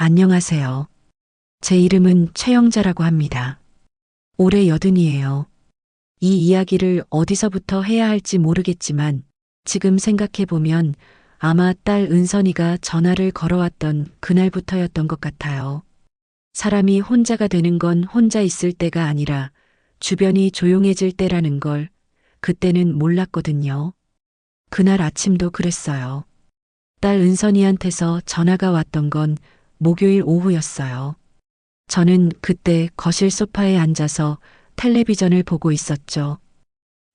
안녕하세요. 제 이름은 최영자라고 합니다. 올해 80이에요. 이 이야기를 어디서부터 해야 할지 모르겠지만 지금 생각해보면 아마 딸 은선이가 전화를 걸어왔던 그날부터였던 것 같아요. 사람이 혼자가 되는 건 혼자 있을 때가 아니라 주변이 조용해질 때라는 걸 그때는 몰랐거든요. 그날 아침도 그랬어요. 딸 은선이한테서 전화가 왔던 건 목요일 오후였어요. 저는 그때 거실 소파에 앉아서 텔레비전을 보고 있었죠.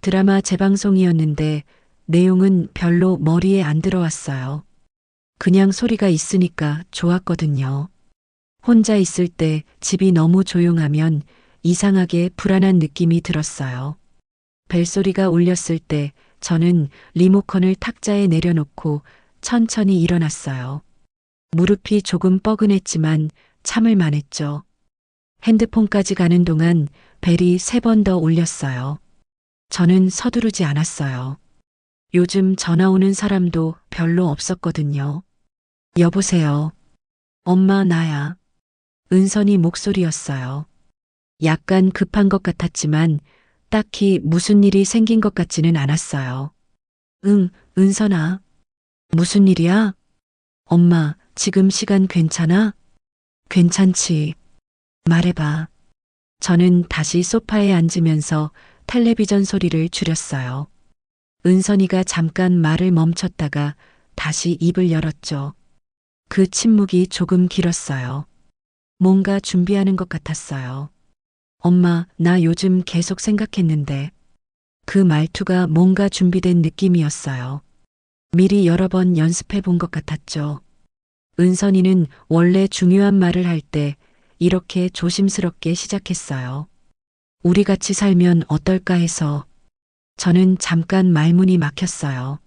드라마 재방송이었는데 내용은 별로 머리에 안 들어왔어요. 그냥 소리가 있으니까 좋았거든요. 혼자 있을 때 집이 너무 조용하면 이상하게 불안한 느낌이 들었어요. 벨소리가 울렸을 때 저는 리모컨을 탁자에 내려놓고 천천히 일어났어요. 무릎이 조금 뻐근했지만 참을 만했죠. 핸드폰까지 가는 동안 벨이 3번 더 울렸어요. 저는 서두르지 않았어요. 요즘 전화 오는 사람도 별로 없었거든요. 여보세요. 엄마, 나야. 은선이 목소리였어요. 약간 급한 것 같았지만 딱히 무슨 일이 생긴 것 같지는 않았어요. 응, 은선아. 무슨 일이야? 엄마, 지금 시간 괜찮아? 괜찮지. 말해봐. 저는 다시 소파에 앉으면서 텔레비전 소리를 줄였어요. 은선이가 잠깐 말을 멈췄다가 다시 입을 열었죠. 그 침묵이 조금 길었어요. 뭔가 준비하는 것 같았어요. 엄마, 나 요즘 계속 생각했는데 그 말투가 뭔가 준비된 느낌이었어요. 미리 여러 번 연습해 본 것 같았죠. 은선이는 원래 중요한 말을 할 때 이렇게 조심스럽게 시작했어요. 우리 같이 살면 어떨까 해서. 저는 잠깐 말문이 막혔어요.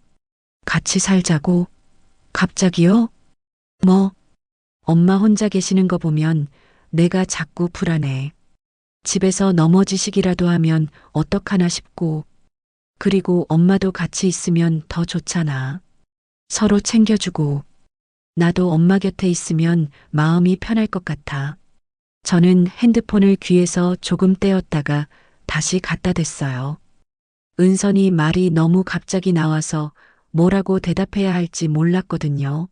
같이 살자고? 갑자기요? 뭐? 엄마 혼자 계시는 거 보면 내가 자꾸 불안해. 집에서 넘어지시기라도 하면 어떡하나 싶고, 그리고 엄마도 같이 있으면 더 좋잖아. 서로 챙겨주고, 나도 엄마 곁에 있으면 마음이 편할 것 같아. 저는 핸드폰을 귀에서 조금 떼었다가 다시 갖다 댔어요. 은선이 말이 너무 갑자기 나와서 뭐라고 대답해야 할지 몰랐거든요.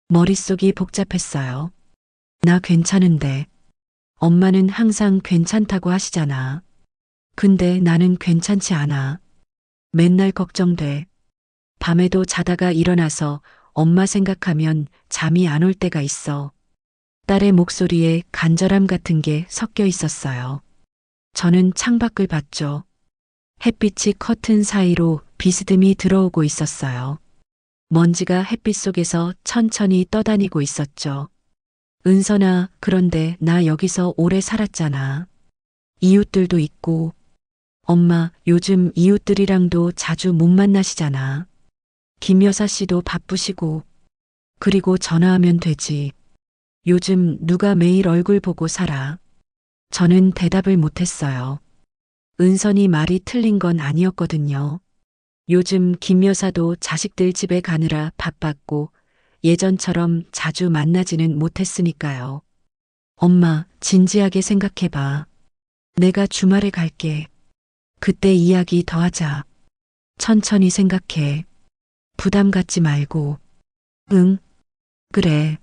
머릿속이 복잡했어요. 나 괜찮은데. 엄마는 항상 괜찮다고 하시잖아. 근데 나는 괜찮지 않아. 맨날 걱정돼. 밤에도 자다가 일어나서 엄마 생각하면 잠이 안 올 때가 있어. 딸의 목소리에 간절함 같은 게 섞여 있었어요. 저는 창밖을 봤죠. 햇빛이 커튼 사이로 비스듬히 들어오고 있었어요. 먼지가 햇빛 속에서 천천히 떠다니고 있었죠. 은선아, 그런데 나 여기서 오래 살았잖아. 이웃들도 있고. 엄마, 요즘 이웃들이랑도 자주 못 만나시잖아. 김 여사 씨도 바쁘시고. 그리고 전화하면 되지. 요즘 누가 매일 얼굴 보고 살아. 저는 대답을 못했어요. 은선이 말이 틀린 건 아니었거든요. 요즘 김 여사도 자식들 집에 가느라 바빴고 예전처럼 자주 만나지는 못했으니까요. 엄마, 진지하게 생각해봐. 내가 주말에 갈게. 그때 이야기 더 하자. 천천히 생각해. 부담 갖지 말고. 응, 그래.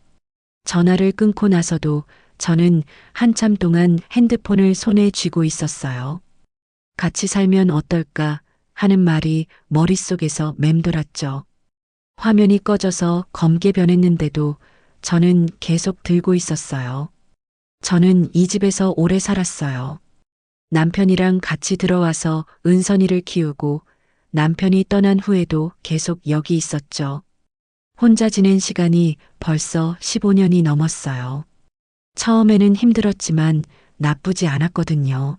전화를 끊고 나서도 저는 한참 동안 핸드폰을 손에 쥐고 있었어요. 같이 살면 어떨까 하는 말이 머릿속에서 맴돌았죠. 화면이 꺼져서 검게 변했는데도 저는 계속 들고 있었어요. 저는 이 집에서 오래 살았어요. 남편이랑 같이 들어와서 은선이를 키우고 남편이 떠난 후에도 계속 여기 있었죠. 혼자 지낸 시간이 벌써 15년이 넘었어요. 처음에는 힘들었지만 나쁘지 않았거든요.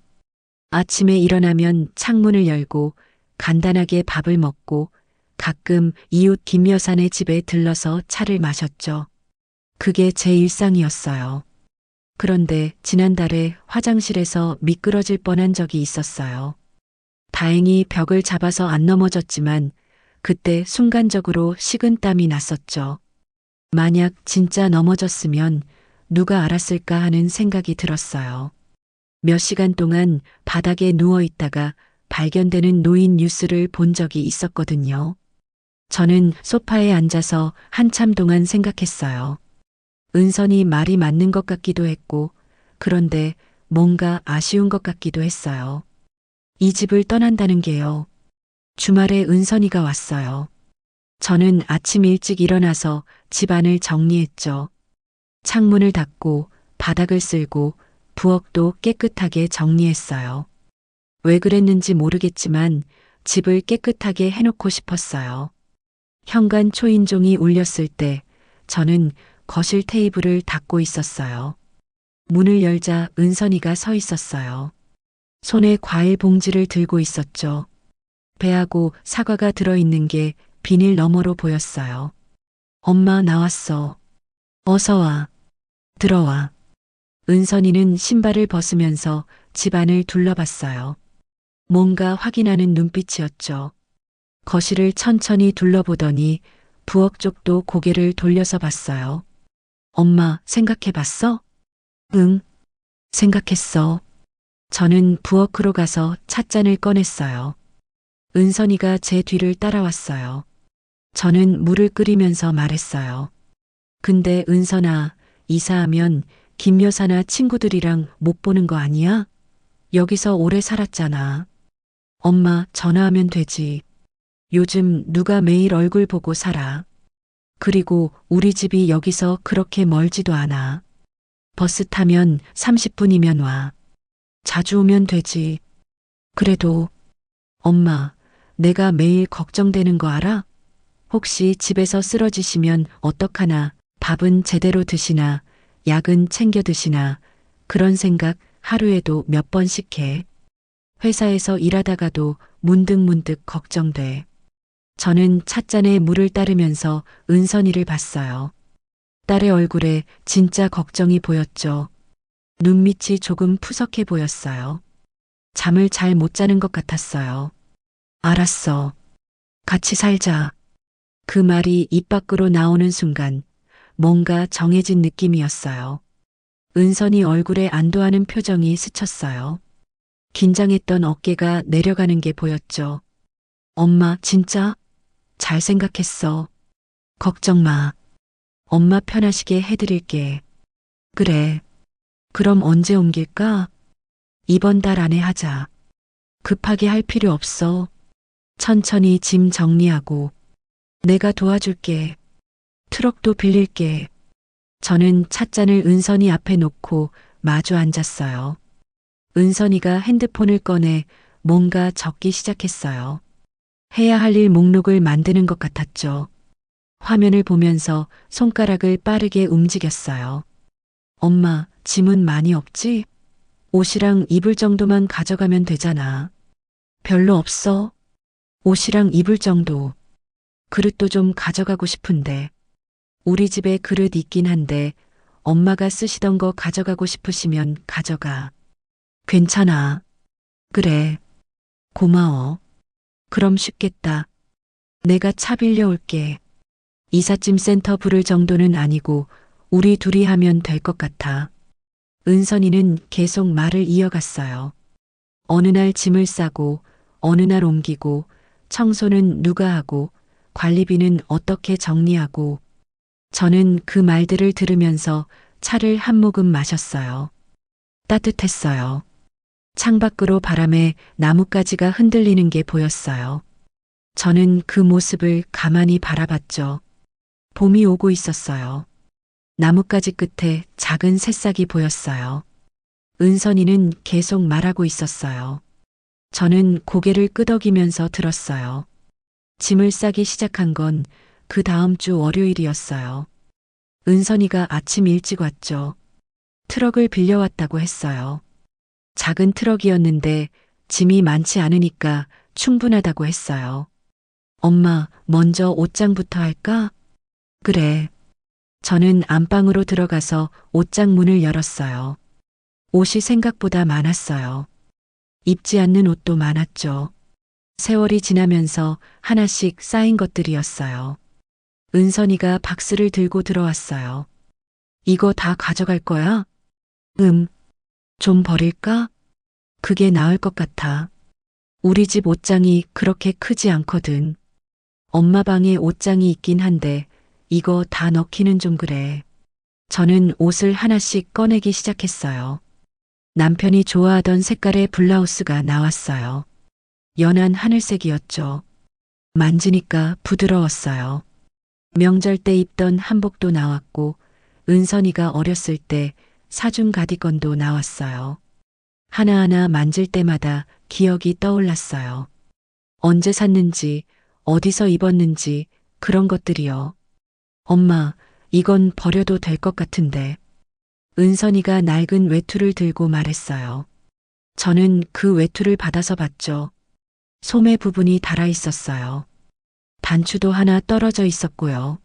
아침에 일어나면 창문을 열고 간단하게 밥을 먹고 가끔 이웃 김 여사네 집에 들러서 차를 마셨죠. 그게 제 일상이었어요. 그런데 지난달에 화장실에서 미끄러질 뻔한 적이 있었어요. 다행히 벽을 잡아서 안 넘어졌지만 그때 순간적으로 식은땀이 났었죠. 만약 진짜 넘어졌으면 누가 알았을까 하는 생각이 들었어요. 몇 시간 동안 바닥에 누워 있다가 발견되는 노인 뉴스를 본 적이 있었거든요. 저는 소파에 앉아서 한참 동안 생각했어요. 은선이 말이 맞는 것 같기도 했고, 그런데 뭔가 아쉬운 것 같기도 했어요. 이 집을 떠난다는 게요. 주말에 은선이가 왔어요. 저는 아침 일찍 일어나서 집안을 정리했죠. 창문을 닫고 바닥을 쓸고 부엌도 깨끗하게 정리했어요. 왜 그랬는지 모르겠지만 집을 깨끗하게 해놓고 싶었어요. 현관 초인종이 울렸을 때 저는 거실 테이블을 닦고 있었어요. 문을 열자 은선이가 서 있었어요. 손에 과일 봉지를 들고 있었죠. 배하고 사과가 들어있는 게 비닐 너머로 보였어요. 엄마 나왔어. 어서 와. 들어와. 은선이는 신발을 벗으면서 집안을 둘러봤어요. 뭔가 확인하는 눈빛이었죠. 거실을 천천히 둘러보더니 부엌 쪽도 고개를 돌려서 봤어요. 엄마, 생각해 봤어? 응, 생각했어. 저는 부엌으로 가서 찻잔을 꺼냈어요. 은선이가 제 뒤를 따라왔어요. 저는 물을 끓이면서 말했어요. 근데 은선아, 이사하면 김 여사나 친구들이랑 못 보는 거 아니야? 여기서 오래 살았잖아. 엄마, 전화하면 되지. 요즘 누가 매일 얼굴 보고 살아. 그리고 우리 집이 여기서 그렇게 멀지도 않아. 버스 타면 30분이면 와. 자주 오면 되지. 그래도 엄마, 내가 매일 걱정되는 거 알아? 혹시 집에서 쓰러지시면 어떡하나, 밥은 제대로 드시나, 약은 챙겨 드시나, 그런 생각 하루에도 몇 번씩 해. 회사에서 일하다가도 문득문득 걱정돼. 저는 찻잔에 물을 따르면서 은선이를 봤어요. 딸의 얼굴에 진짜 걱정이 보였죠. 눈밑이 조금 푸석해 보였어요. 잠을 잘 못 자는 것 같았어요. 알았어. 같이 살자. 그 말이 입 밖으로 나오는 순간 뭔가 정해진 느낌이었어요. 은선이 얼굴에 안도하는 표정이 스쳤어요. 긴장했던 어깨가 내려가는 게 보였죠. 엄마, 진짜? 잘 생각했어. 걱정 마. 엄마 편하시게 해드릴게. 그래. 그럼 언제 옮길까? 이번 달 안에 하자. 급하게 할 필요 없어. 천천히 짐 정리하고. 내가 도와줄게. 트럭도 빌릴게. 저는 찻잔을 은선이 앞에 놓고 마주 앉았어요. 은선이가 핸드폰을 꺼내 뭔가 적기 시작했어요. 해야 할 일 목록을 만드는 것 같았죠. 화면을 보면서 손가락을 빠르게 움직였어요. 엄마, 짐은 많이 없지? 옷이랑 이불 정도만 가져가면 되잖아. 별로 없어. 옷이랑 이불 정도. 그릇도 좀 가져가고 싶은데. 우리 집에 그릇 있긴 한데 엄마가 쓰시던 거 가져가고 싶으시면 가져가. 괜찮아. 그래. 고마워. 그럼 쉽겠다. 내가 차 빌려올게. 이삿짐 센터 부를 정도는 아니고 우리 둘이 하면 될 것 같아. 은선이는 계속 말을 이어갔어요. 어느 날 짐을 싸고 어느 날 옮기고 청소는 누가 하고 관리비는 어떻게 정리하고 저는 그 말들을 들으면서 차를 한 모금 마셨어요. 따뜻했어요. 창밖으로 바람에 나뭇가지가 흔들리는 게 보였어요. 저는 그 모습을 가만히 바라봤죠. 봄이 오고 있었어요. 나뭇가지 끝에 작은 새싹이 보였어요. 은선이는 계속 말하고 있었어요. 저는 고개를 끄덕이면서 들었어요. 짐을 싸기 시작한 건 그 다음 주 월요일이었어요. 은선이가 아침 일찍 왔죠. 트럭을 빌려왔다고 했어요. 작은 트럭이었는데 짐이 많지 않으니까 충분하다고 했어요. 엄마, 먼저 옷장부터 할까? 그래. 저는 안방으로 들어가서 옷장 문을 열었어요. 옷이 생각보다 많았어요. 입지 않는 옷도 많았죠. 세월이 지나면서 하나씩 쌓인 것들이었어요. 은선이가 박스를 들고 들어왔어요. 이거 다 가져갈 거야? 좀 버릴까? 그게 나을 것 같아. 우리 집 옷장이 그렇게 크지 않거든. 엄마 방에 옷장이 있긴 한데 이거 다 넣기는 좀 그래. 저는 옷을 하나씩 꺼내기 시작했어요. 남편이 좋아하던 색깔의 블라우스가 나왔어요. 연한 하늘색이었죠. 만지니까 부드러웠어요. 명절 때 입던 한복도 나왔고 은선이가 어렸을 때 사준 가디건도 나왔어요. 하나하나 만질 때마다 기억이 떠올랐어요. 언제 샀는지, 어디서 입었는지 그런 것들이요. 엄마, 이건 버려도 될 것 같은데. 은선이가 낡은 외투를 들고 말했어요. 저는 그 외투를 받아서 봤죠. 소매 부분이 닳아 있었어요. 단추도 하나 떨어져 있었고요.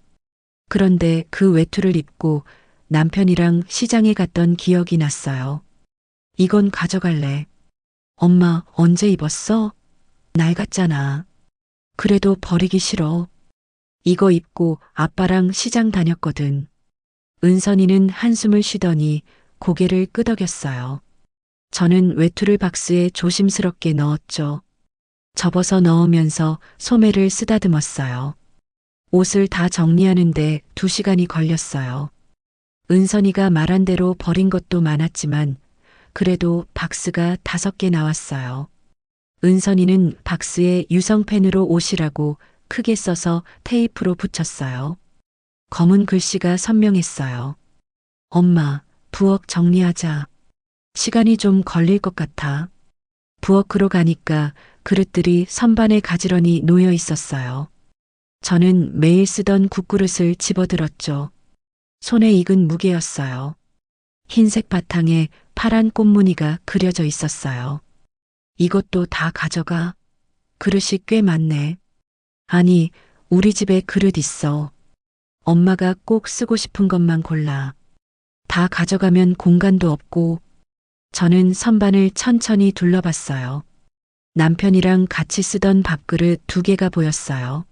그런데 그 외투를 입고 남편이랑 시장에 갔던 기억이 났어요. 이건 가져갈래. 엄마, 언제 입었어? 낡았잖아. 그래도 버리기 싫어. 이거 입고 아빠랑 시장 다녔거든. 은선이는 한숨을 쉬더니 고개를 끄덕였어요. 저는 외투를 박스에 조심스럽게 넣었죠. 접어서 넣으면서 소매를 쓰다듬었어요. 옷을 다 정리하는데 2시간이 걸렸어요. 은선이가 말한 대로 버린 것도 많았지만 그래도 박스가 5개 나왔어요. 은선이는 박스에 유성펜으로 옷이라고 크게 써서 테이프로 붙였어요. 검은 글씨가 선명했어요. 엄마, 부엌 정리하자. 시간이 좀 걸릴 것 같아. 부엌으로 가니까 그릇들이 선반에 가지런히 놓여 있었어요. 저는 매일 쓰던 국그릇을 집어들었죠. 손에 익은 무게였어요. 흰색 바탕에 파란 꽃무늬가 그려져 있었어요. 이것도 다 가져가. 그릇이 꽤 많네. 아니, 우리 집에 그릇 있어. 엄마가 꼭 쓰고 싶은 것만 골라. 다 가져가면 공간도 없고. 저는 선반을 천천히 둘러봤어요. 남편이랑 같이 쓰던 밥그릇 2개가 보였어요.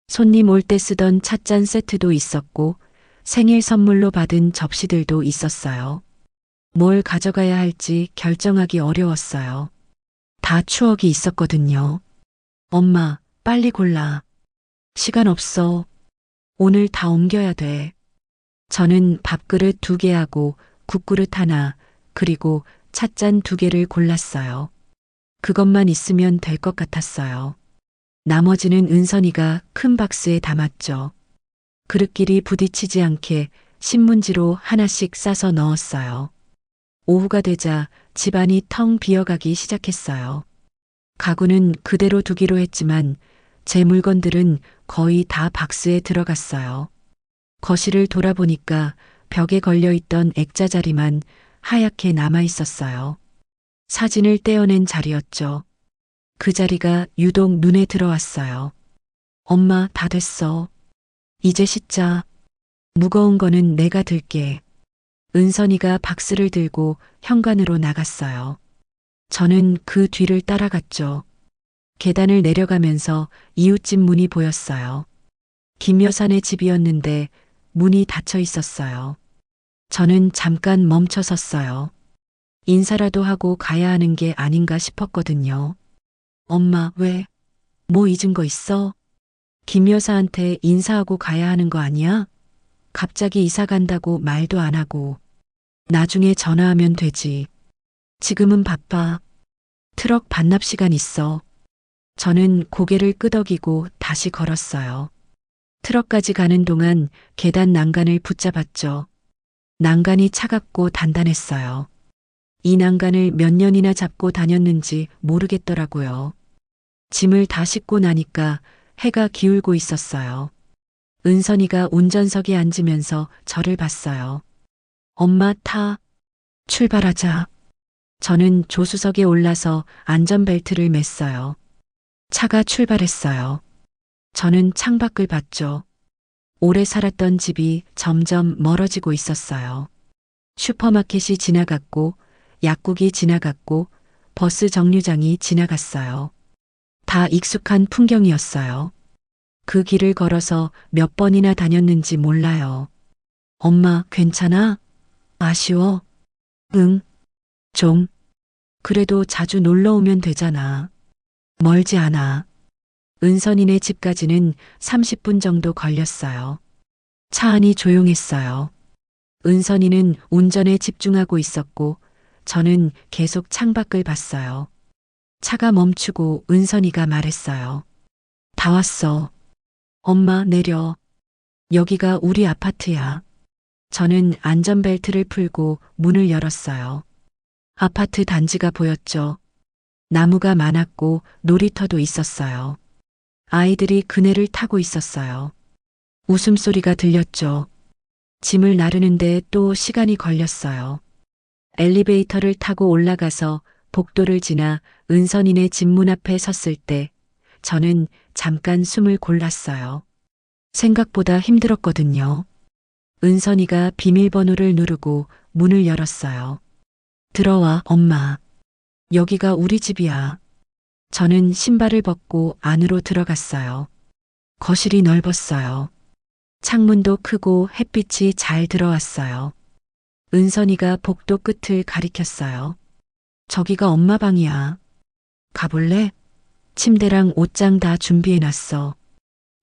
손님 올 때 쓰던 찻잔 세트도 있었고 생일 선물로 받은 접시들도 있었어요. 뭘 가져가야 할지 결정하기 어려웠어요. 다 추억이 있었거든요. 엄마, 빨리 골라. 시간 없어. 오늘 다 옮겨야 돼. 저는 밥그릇 2개하고 국그릇 하나, 그리고 찻잔 2개를 골랐어요. 그것만 있으면 될 것 같았어요. 나머지는 은선이가 큰 박스에 담았죠. 그릇끼리 부딪히지 않게 신문지로 하나씩 싸서 넣었어요. 오후가 되자 집안이 텅 비어가기 시작했어요. 가구는 그대로 두기로 했지만 제 물건들은 거의 다 박스에 들어갔어요. 거실을 돌아보니까 벽에 걸려있던 액자 자리만 하얗게 남아 있었어요. 사진을 떼어낸 자리였죠. 그 자리가 유독 눈에 들어왔어요. 엄마, 다 됐어. 이제 씻자. 무거운 거는 내가 들게. 은선이가 박스를 들고 현관으로 나갔어요. 저는 그 뒤를 따라갔죠. 계단을 내려가면서 이웃집 문이 보였어요. 김 여사네 집이었는데 문이 닫혀 있었어요. 저는 잠깐 멈춰 섰어요. 인사라도 하고 가야 하는 게 아닌가 싶었거든요. 엄마, 왜? 뭐 잊은 거 있어? 김 여사한테 인사하고 가야 하는 거 아니야? 갑자기 이사 간다고 말도 안 하고. 나중에 전화하면 되지. 지금은 바빠. 트럭 반납 시간 있어. 저는 고개를 끄덕이고 다시 걸었어요. 트럭까지 가는 동안 계단 난간을 붙잡았죠. 난간이 차갑고 단단했어요. 이 난간을 몇 년이나 잡고 다녔는지 모르겠더라고요. 짐을 다 싣고 나니까 해가 기울고 있었어요. 은선이가 운전석에 앉으면서 저를 봤어요. 엄마, 타. 출발하자. 저는 조수석에 올라서 안전벨트를 맸어요. 차가 출발했어요. 저는 창밖을 봤죠. 오래 살았던 집이 점점 멀어지고 있었어요. 슈퍼마켓이 지나갔고, 약국이 지나갔고, 버스 정류장이 지나갔어요. 다 익숙한 풍경이었어요. 그 길을 걸어서 몇 번이나 다녔는지 몰라요. 엄마, 괜찮아? 아쉬워? 응, 좀. 그래도 자주 놀러 오면 되잖아. 멀지 않아. 은선이네 집까지는 30분 정도 걸렸어요. 차 안이 조용했어요. 은선이는 운전에 집중하고 있었고, 저는 계속 창밖을 봤어요. 차가 멈추고 은선이가 말했어요. 다 왔어. 엄마, 내려. 여기가 우리 아파트야. 저는 안전벨트를 풀고 문을 열었어요. 아파트 단지가 보였죠. 나무가 많았고 놀이터도 있었어요. 아이들이 그네를 타고 있었어요. 웃음소리가 들렸죠. 짐을 나르는데 또 시간이 걸렸어요. 엘리베이터를 타고 올라가서 복도를 지나 은선이네 집 문 앞에 섰을 때 저는 잠깐 숨을 골랐어요. 생각보다 힘들었거든요. 은선이가 비밀번호를 누르고 문을 열었어요. 들어와, 엄마. 여기가 우리 집이야. 저는 신발을 벗고 안으로 들어갔어요. 거실이 넓었어요. 창문도 크고 햇빛이 잘 들어왔어요. 은선이가 복도 끝을 가리켰어요. 저기가 엄마 방이야. 가볼래? 침대랑 옷장 다 준비해놨어.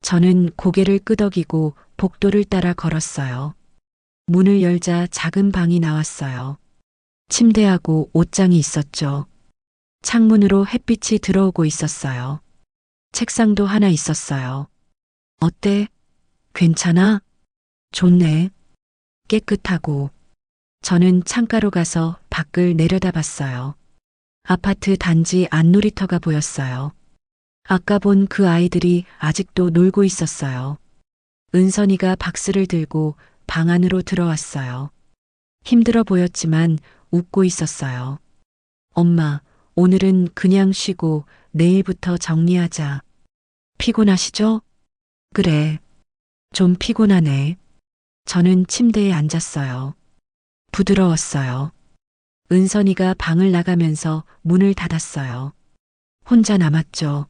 저는 고개를 끄덕이고 복도를 따라 걸었어요. 문을 열자 작은 방이 나왔어요. 침대하고 옷장이 있었죠. 창문으로 햇빛이 들어오고 있었어요. 책상도 하나 있었어요. 어때? 괜찮아? 좋네. 깨끗하고. 저는 창가로 가서 밖을 내려다봤어요. 아파트 단지 안놀이터가 보였어요. 아까 본 그 아이들이 아직도 놀고 있었어요. 은선이가 박스를 들고 방 안으로 들어왔어요. 힘들어 보였지만 웃고 있었어요. 엄마, 오늘은 그냥 쉬고 내일부터 정리하자. 피곤하시죠? 그래. 좀 피곤하네. 저는 침대에 앉았어요. 부드러웠어요. 은선이가 방을 나가면서 문을 닫았어요. 혼자 남았죠.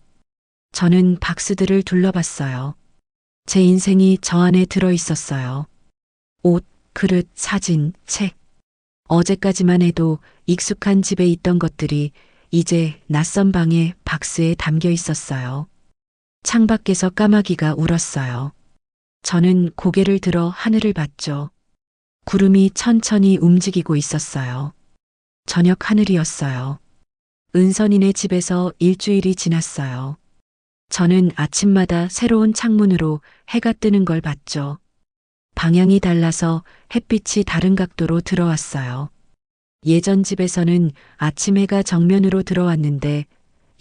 저는 박스들을 둘러봤어요. 제 인생이 저 안에 들어 있었어요. 옷, 그릇, 사진, 책. 어제까지만 해도 익숙한 집에 있던 것들이 이제 낯선 방에 박스에 담겨 있었어요. 창밖에서 까마귀가 울었어요. 저는 고개를 들어 하늘을 봤죠. 구름이 천천히 움직이고 있었어요. 저녁 하늘이었어요. 은선이네 집에서 일주일이 지났어요. 저는 아침마다 새로운 창문으로 해가 뜨는 걸 봤죠. 방향이 달라서 햇빛이 다른 각도로 들어왔어요. 예전 집에서는 아침 해가 정면으로 들어왔는데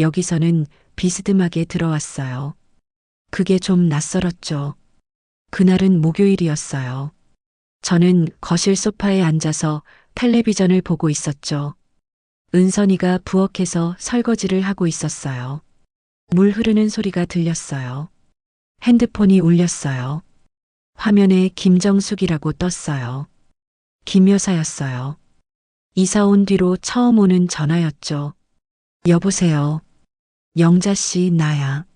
여기서는 비스듬하게 들어왔어요. 그게 좀 낯설었죠. 그날은 목요일이었어요. 저는 거실 소파에 앉아서 텔레비전을 보고 있었죠. 은선이가 부엌에서 설거지를 하고 있었어요. 물 흐르는 소리가 들렸어요. 핸드폰이 울렸어요. 화면에 김정숙이라고 떴어요. 김 여사였어요. 이사 온 뒤로 처음 오는 전화였죠. 여보세요. 영자 씨, 나야.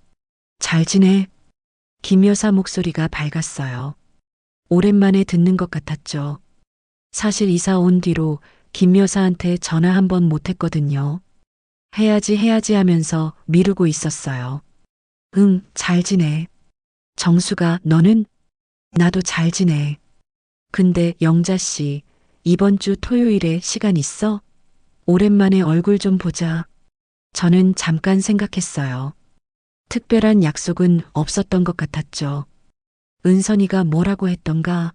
잘 지내? 김 여사 목소리가 밝았어요. 오랜만에 듣는 것 같았죠. 사실 이사 온 뒤로 김 여사한테 전화 한 번 못 했거든요. 해야지 하면서 미루고 있었어요. 응, 잘 지내. 정수가, 너는? 나도 잘 지내. 근데 영자 씨, 이번 주 토요일에 시간 있어? 오랜만에 얼굴 좀 보자. 저는 잠깐 생각했어요. 특별한 약속은 없었던 것 같았죠. 은선이가 뭐라고 했던가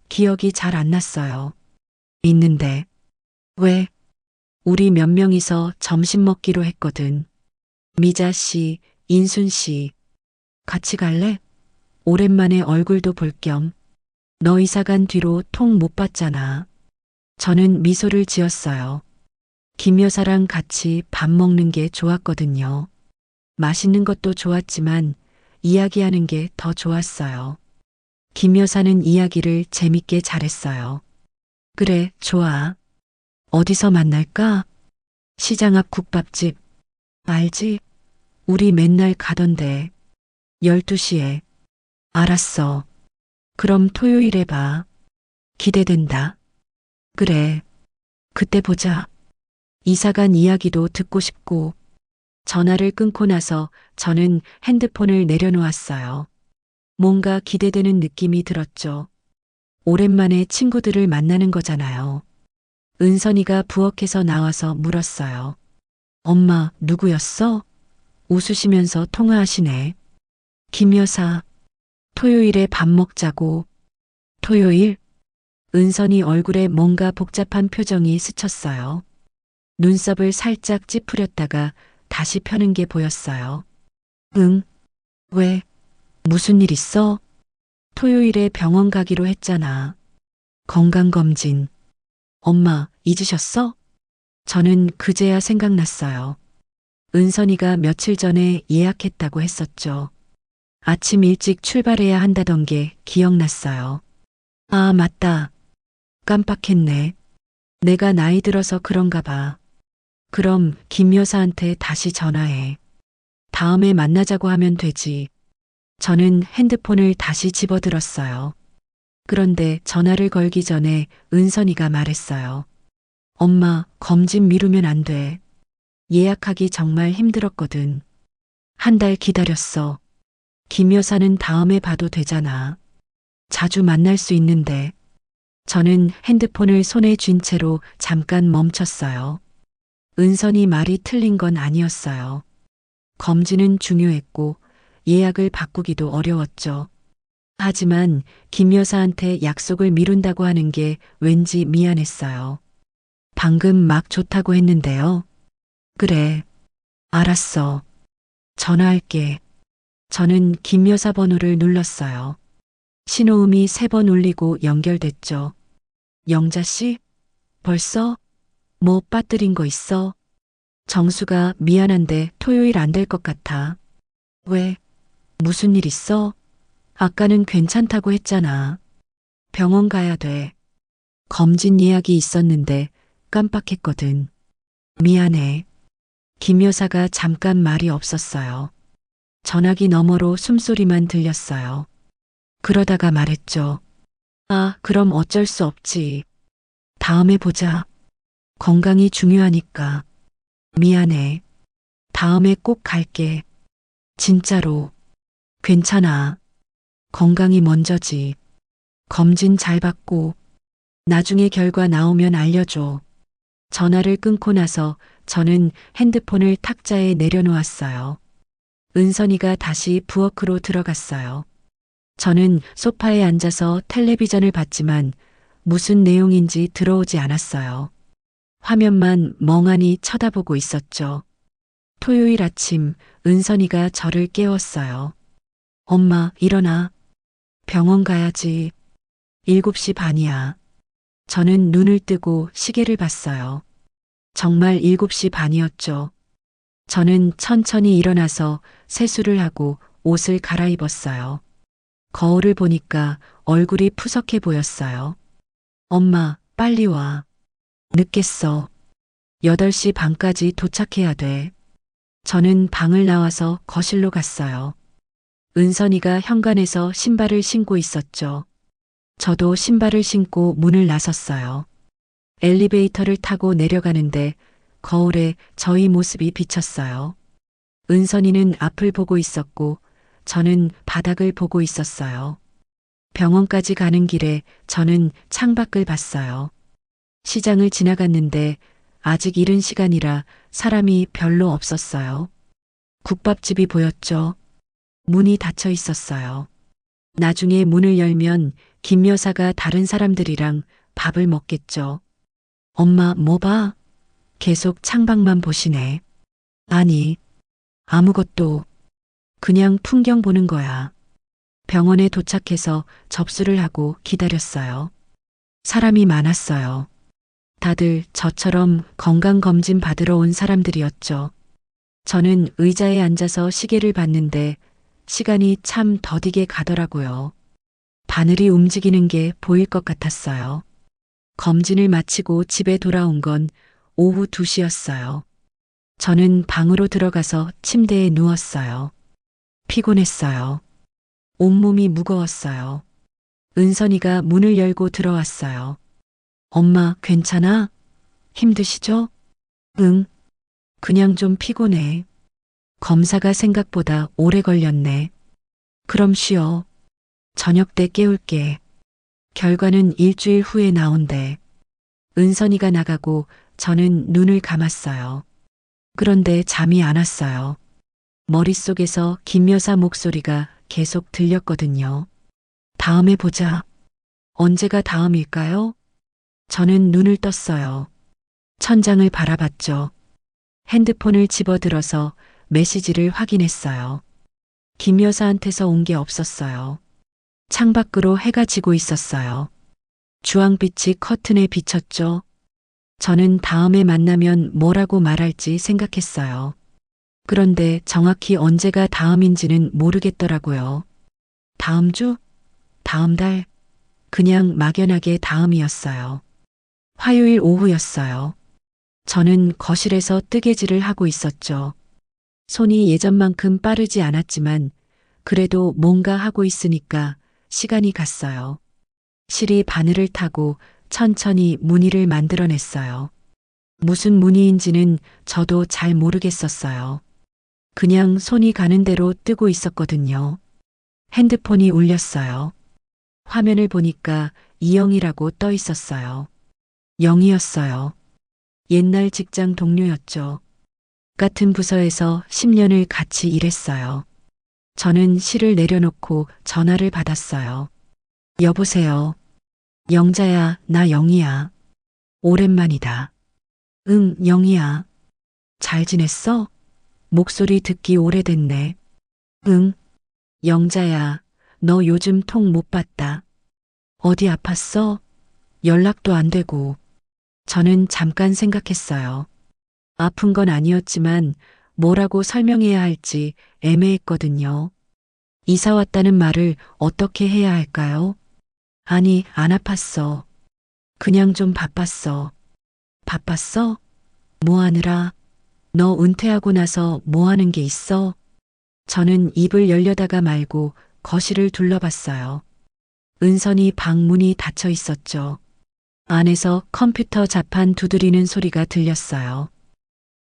기억이 잘 안 났어요. 있는데. 왜? 우리 몇 명이서 점심 먹기로 했거든. 미자 씨, 인순 씨. 같이 갈래? 오랜만에 얼굴도 볼 겸. 너 이사 간 뒤로 통 못 봤잖아. 저는 미소를 지었어요. 김 여사랑 같이 밥 먹는 게 좋았거든요. 맛있는 것도 좋았지만 이야기하는 게 더 좋았어요. 김 여사는 이야기를 재밌게 잘했어요. 그래, 좋아. 어디서 만날까? 시장 앞 국밥집. 알지? 우리 맨날 가던데. 12시에. 알았어. 그럼 토요일에 봐. 기대된다. 그래. 그때 보자. 이사간 이야기도 듣고 싶고. 전화를 끊고 나서 저는 핸드폰을 내려놓았어요. 뭔가 기대되는 느낌이 들었죠. 오랜만에 친구들을 만나는 거잖아요. 은선이가 부엌에서 나와서 물었어요. 엄마, 누구였어? 웃으시면서 통화하시네. 김 여사, 토요일에 밥 먹자고. 토요일? 은선이 얼굴에 뭔가 복잡한 표정이 스쳤어요. 눈썹을 살짝 찌푸렸다가 다시 펴는 게 보였어요. 응? 왜? 무슨 일 있어? 토요일에 병원 가기로 했잖아. 건강검진. 엄마, 잊으셨어? 저는 그제야 생각났어요. 은선이가 며칠 전에 예약했다고 했었죠. 아침 일찍 출발해야 한다던 게 기억났어요. 아, 맞다. 깜빡했네. 내가 나이 들어서 그런가 봐. 그럼 김 여사한테 다시 전화해. 다음에 만나자고 하면 되지. 저는 핸드폰을 다시 집어들었어요. 그런데 전화를 걸기 전에 은선이가 말했어요. 엄마, 검진 미루면 안 돼. 예약하기 정말 힘들었거든. 한 달 기다렸어. 김 여사는 다음에 봐도 되잖아. 자주 만날 수 있는데. 저는 핸드폰을 손에 쥔 채로 잠깐 멈췄어요. 은선이 말이 틀린 건 아니었어요. 검진은 중요했고 예약을 바꾸기도 어려웠죠. 하지만 김 여사한테 약속을 미룬다고 하는 게 왠지 미안했어요. 방금 막 좋다고 했는데요. 그래. 알았어. 전화할게. 저는 김 여사 번호를 눌렀어요. 신호음이 3번 울리고 연결됐죠. 영자 씨? 벌써? 뭐 빠뜨린 거 있어? 정수가 미안한데 토요일 안 될 것 같아. 왜? 무슨 일 있어? 아까는 괜찮다고 했잖아. 병원 가야 돼. 검진 예약이 있었는데 깜빡했거든. 미안해. 김 여사가 잠깐 말이 없었어요. 전화기 너머로 숨소리만 들렸어요. 그러다가 말했죠. 아, 그럼 어쩔 수 없지. 다음에 보자. 건강이 중요하니까. 미안해. 다음에 꼭 갈게. 진짜로. 괜찮아. 건강이 먼저지. 검진 잘 받고 나중에 결과 나오면 알려줘. 전화를 끊고 나서 저는 핸드폰을 탁자에 내려놓았어요. 은선이가 다시 부엌으로 들어갔어요. 저는 소파에 앉아서 텔레비전을 봤지만 무슨 내용인지 들어오지 않았어요. 화면만 멍하니 쳐다보고 있었죠. 토요일 아침 은선이가 저를 깨웠어요. 엄마, 일어나. 병원 가야지. 7시 반이야. 저는 눈을 뜨고 시계를 봤어요. 정말 7시 반이었죠. 저는 천천히 일어나서 세수를 하고 옷을 갈아입었어요. 거울을 보니까 얼굴이 푸석해 보였어요. 엄마, 빨리 와. 늦겠어. 8시 반까지 도착해야 돼. 저는 방을 나와서 거실로 갔어요. 은선이가 현관에서 신발을 신고 있었죠. 저도 신발을 신고 문을 나섰어요. 엘리베이터를 타고 내려가는데 거울에 저희 모습이 비쳤어요. 은선이는 앞을 보고 있었고 저는 바닥을 보고 있었어요. 병원까지 가는 길에 저는 창밖을 봤어요. 시장을 지나갔는데 아직 이른 시간이라 사람이 별로 없었어요. 국밥집이 보였죠. 문이 닫혀 있었어요. 나중에 문을 열면 김 여사가 다른 사람들이랑 밥을 먹겠죠. 엄마, 뭐 봐? 계속 창밖만 보시네. 아니, 아무것도. 그냥 풍경 보는 거야. 병원에 도착해서 접수를 하고 기다렸어요. 사람이 많았어요. 다들 저처럼 건강검진 받으러 온 사람들이었죠. 저는 의자에 앉아서 시계를 봤는데 시간이 참 더디게 가더라고요. 바늘이 움직이는 게 보일 것 같았어요. 검진을 마치고 집에 돌아온 건 오후 2시였어요. 저는 방으로 들어가서 침대에 누웠어요. 피곤했어요. 온몸이 무거웠어요. 은선이가 문을 열고 들어왔어요. 엄마, 괜찮아? 힘드시죠? 응, 그냥 좀 피곤해. 검사가 생각보다 오래 걸렸네. 그럼 쉬어. 저녁 때 깨울게. 결과는 일주일 후에 나온대. 은선이가 나가고 저는 눈을 감았어요. 그런데 잠이 안 왔어요. 머릿속에서 김 여사 목소리가 계속 들렸거든요. 다음에 보자. 언제가 다음일까요? 저는 눈을 떴어요. 천장을 바라봤죠. 핸드폰을 집어들어서 메시지를 확인했어요. 김 여사한테서 온 게 없었어요. 창밖으로 해가 지고 있었어요. 주황빛이 커튼에 비쳤죠. 저는 다음에 만나면 뭐라고 말할지 생각했어요. 그런데 정확히 언제가 다음인지는 모르겠더라고요. 다음 주? 다음 달? 그냥 막연하게 다음이었어요. 화요일 오후였어요. 저는 거실에서 뜨개질을 하고 있었죠. 손이 예전만큼 빠르지 않았지만 그래도 뭔가 하고 있으니까 시간이 갔어요. 실이 바늘을 타고 천천히 무늬를 만들어냈어요. 무슨 무늬인지는 저도 잘 모르겠었어요. 그냥 손이 가는 대로 뜨고 있었거든요. 핸드폰이 울렸어요. 화면을 보니까 이영이라고 떠 있었어요. 영이었어요. 옛날 직장 동료였죠. 같은 부서에서 10년을 같이 일했어요. 저는 실을 내려놓고 전화를 받았어요. 여보세요. 영자야, 나 영이야. 오랜만이다. 응, 영이야. 잘 지냈어? 목소리 듣기 오래됐네. 응, 영자야, 너 요즘 통 못 봤다. 어디 아팠어? 연락도 안 되고. 저는 잠깐 생각했어요. 아픈 건 아니었지만 뭐라고 설명해야 할지 애매했거든요. 이사 왔다는 말을 어떻게 해야 할까요? 아니, 안 아팠어. 그냥 좀 바빴어. 바빴어? 뭐 하느라? 너 은퇴하고 나서 뭐 하는 게 있어? 저는 입을 열려다가 말고 거실을 둘러봤어요. 은선이 방 문이 닫혀 있었죠. 안에서 컴퓨터 자판 두드리는 소리가 들렸어요.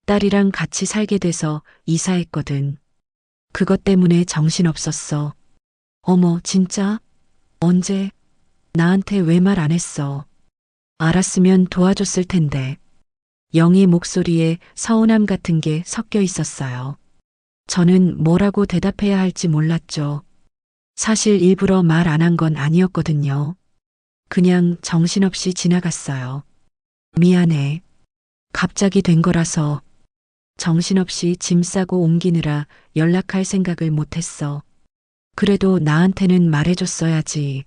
딸이랑 같이 살게 돼서 이사했거든. 그것 때문에 정신없었어. 어머, 진짜? 언제? 나한테 왜 말 안 했어? 알았으면 도와줬을 텐데. 영희 목소리에 서운함 같은 게 섞여 있었어요. 저는 뭐라고 대답해야 할지 몰랐죠. 사실 일부러 말 안 한 건 아니었거든요. 그냥 정신없이 지나갔어요. 미안해. 갑자기 된 거라서 정신없이 짐 싸고 옮기느라 연락할 생각을 못했어. 그래도 나한테는 말해줬어야지.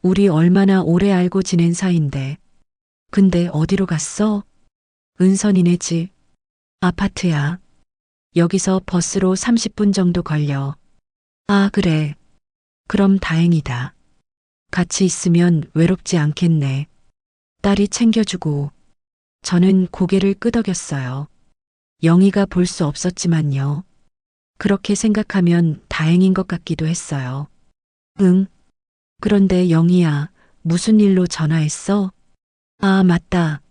우리 얼마나 오래 알고 지낸 사이인데. 근데 어디로 갔어? 은선이네 집. 아파트야. 여기서 버스로 30분 정도 걸려. 아, 그래. 그럼 다행이다. 같이 있으면 외롭지 않겠네. 딸이 챙겨주고. 저는 고개를 끄덕였어요. 영희가 볼 수 없었지만요. 그렇게 생각하면 다행인 것 같기도 했어요. 응. 그런데 영희야, 무슨 일로 전화했어? 아, 맞다.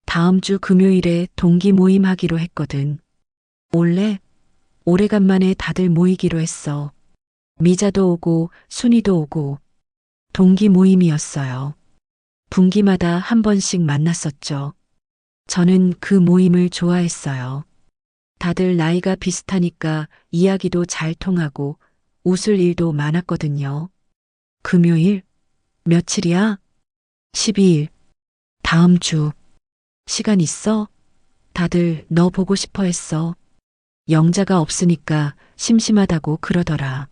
다음 주 금요일에 동기 모임 하기로 했거든. 올래? 오래간만에 다들 모이기로 했어. 미자도 오고 순이도 오고 동기 모임이었어요. 분기마다 한 번씩 만났었죠. 저는 그 모임을 좋아했어요. 다들 나이가 비슷하니까 이야기도 잘 통하고 웃을 일도 많았거든요. 금요일? 며칠이야? 12일. 다음 주. 시간 있어? 다들 너 보고 싶어 했어. 영자가 없으니까 심심하다고 그러더라.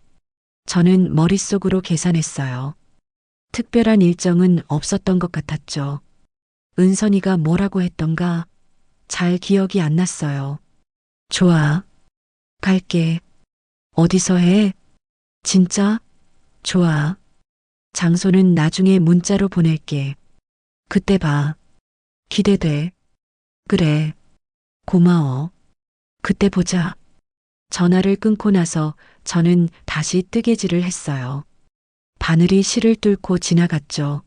저는 머릿속으로 계산했어요. 특별한 일정은 없었던 것 같았죠. 은선이가 뭐라고 했던가 잘 기억이 안 났어요. 좋아. 갈게. 어디서 해? 진짜? 좋아. 장소는 나중에 문자로 보낼게. 그때 봐. 기대돼. 그래. 고마워. 그때 보자. 전화를 끊고 나서 저는 다시 뜨개질을 했어요. 바늘이 실을 뚫고 지나갔죠.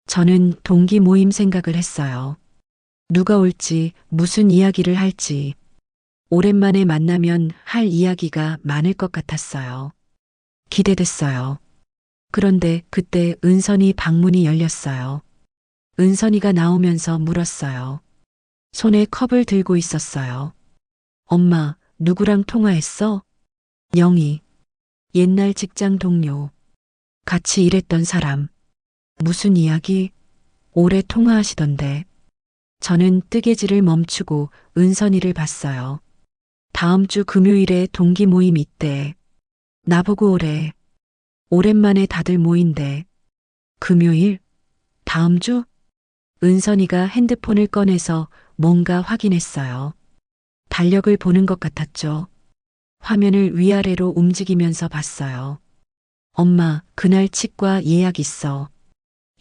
저는 동기 모임 생각을 했어요. 누가 올지, 무슨 이야기를 할지. 오랜만에 만나면 할 이야기가 많을 것 같았어요. 기대됐어요. 그런데 그때 은선이 방문이 열렸어요. 은선이가 나오면서 물었어요. 손에 컵을 들고 있었어요. 엄마, 누구랑 통화했어? 영희. 옛날 직장 동료. 같이 일했던 사람. 무슨 이야기? 오래 통화하시던데. 저는 뜨개질을 멈추고 은선이를 봤어요. 다음 주 금요일에 동기 모임 있대. 나보고 오래. 오랜만에 다들 모인대. 금요일? 다음 주? 은선이가 핸드폰을 꺼내서 뭔가 확인했어요. 달력을 보는 것 같았죠. 화면을 위아래로 움직이면서 봤어요. 엄마, 그날 치과 예약 있어.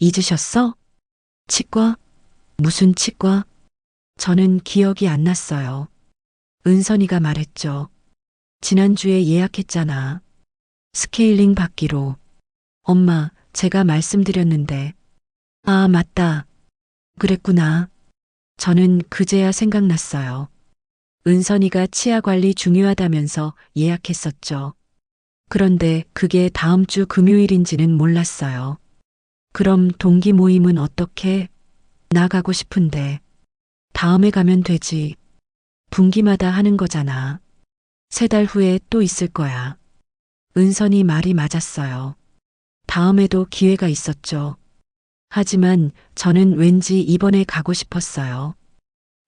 잊으셨어? 치과? 무슨 치과? 저는 기억이 안 났어요. 은선이가 말했죠. 지난주에 예약했잖아. 스케일링 받기로. 엄마, 제가 말씀드렸는데. 아, 맞다. 그랬구나. 저는 그제야 생각났어요. 은선이가 치아 관리 중요하다면서 예약했었죠. 그런데 그게 다음 주 금요일인지는 몰랐어요. 그럼 동기 모임은 어떻게? 나가고 싶은데. 다음에 가면 되지. 분기마다 하는 거잖아. 3달 후에 또 있을 거야. 은선이 말이 맞았어요. 다음에도 기회가 있었죠. 하지만 저는 왠지 이번에 가고 싶었어요.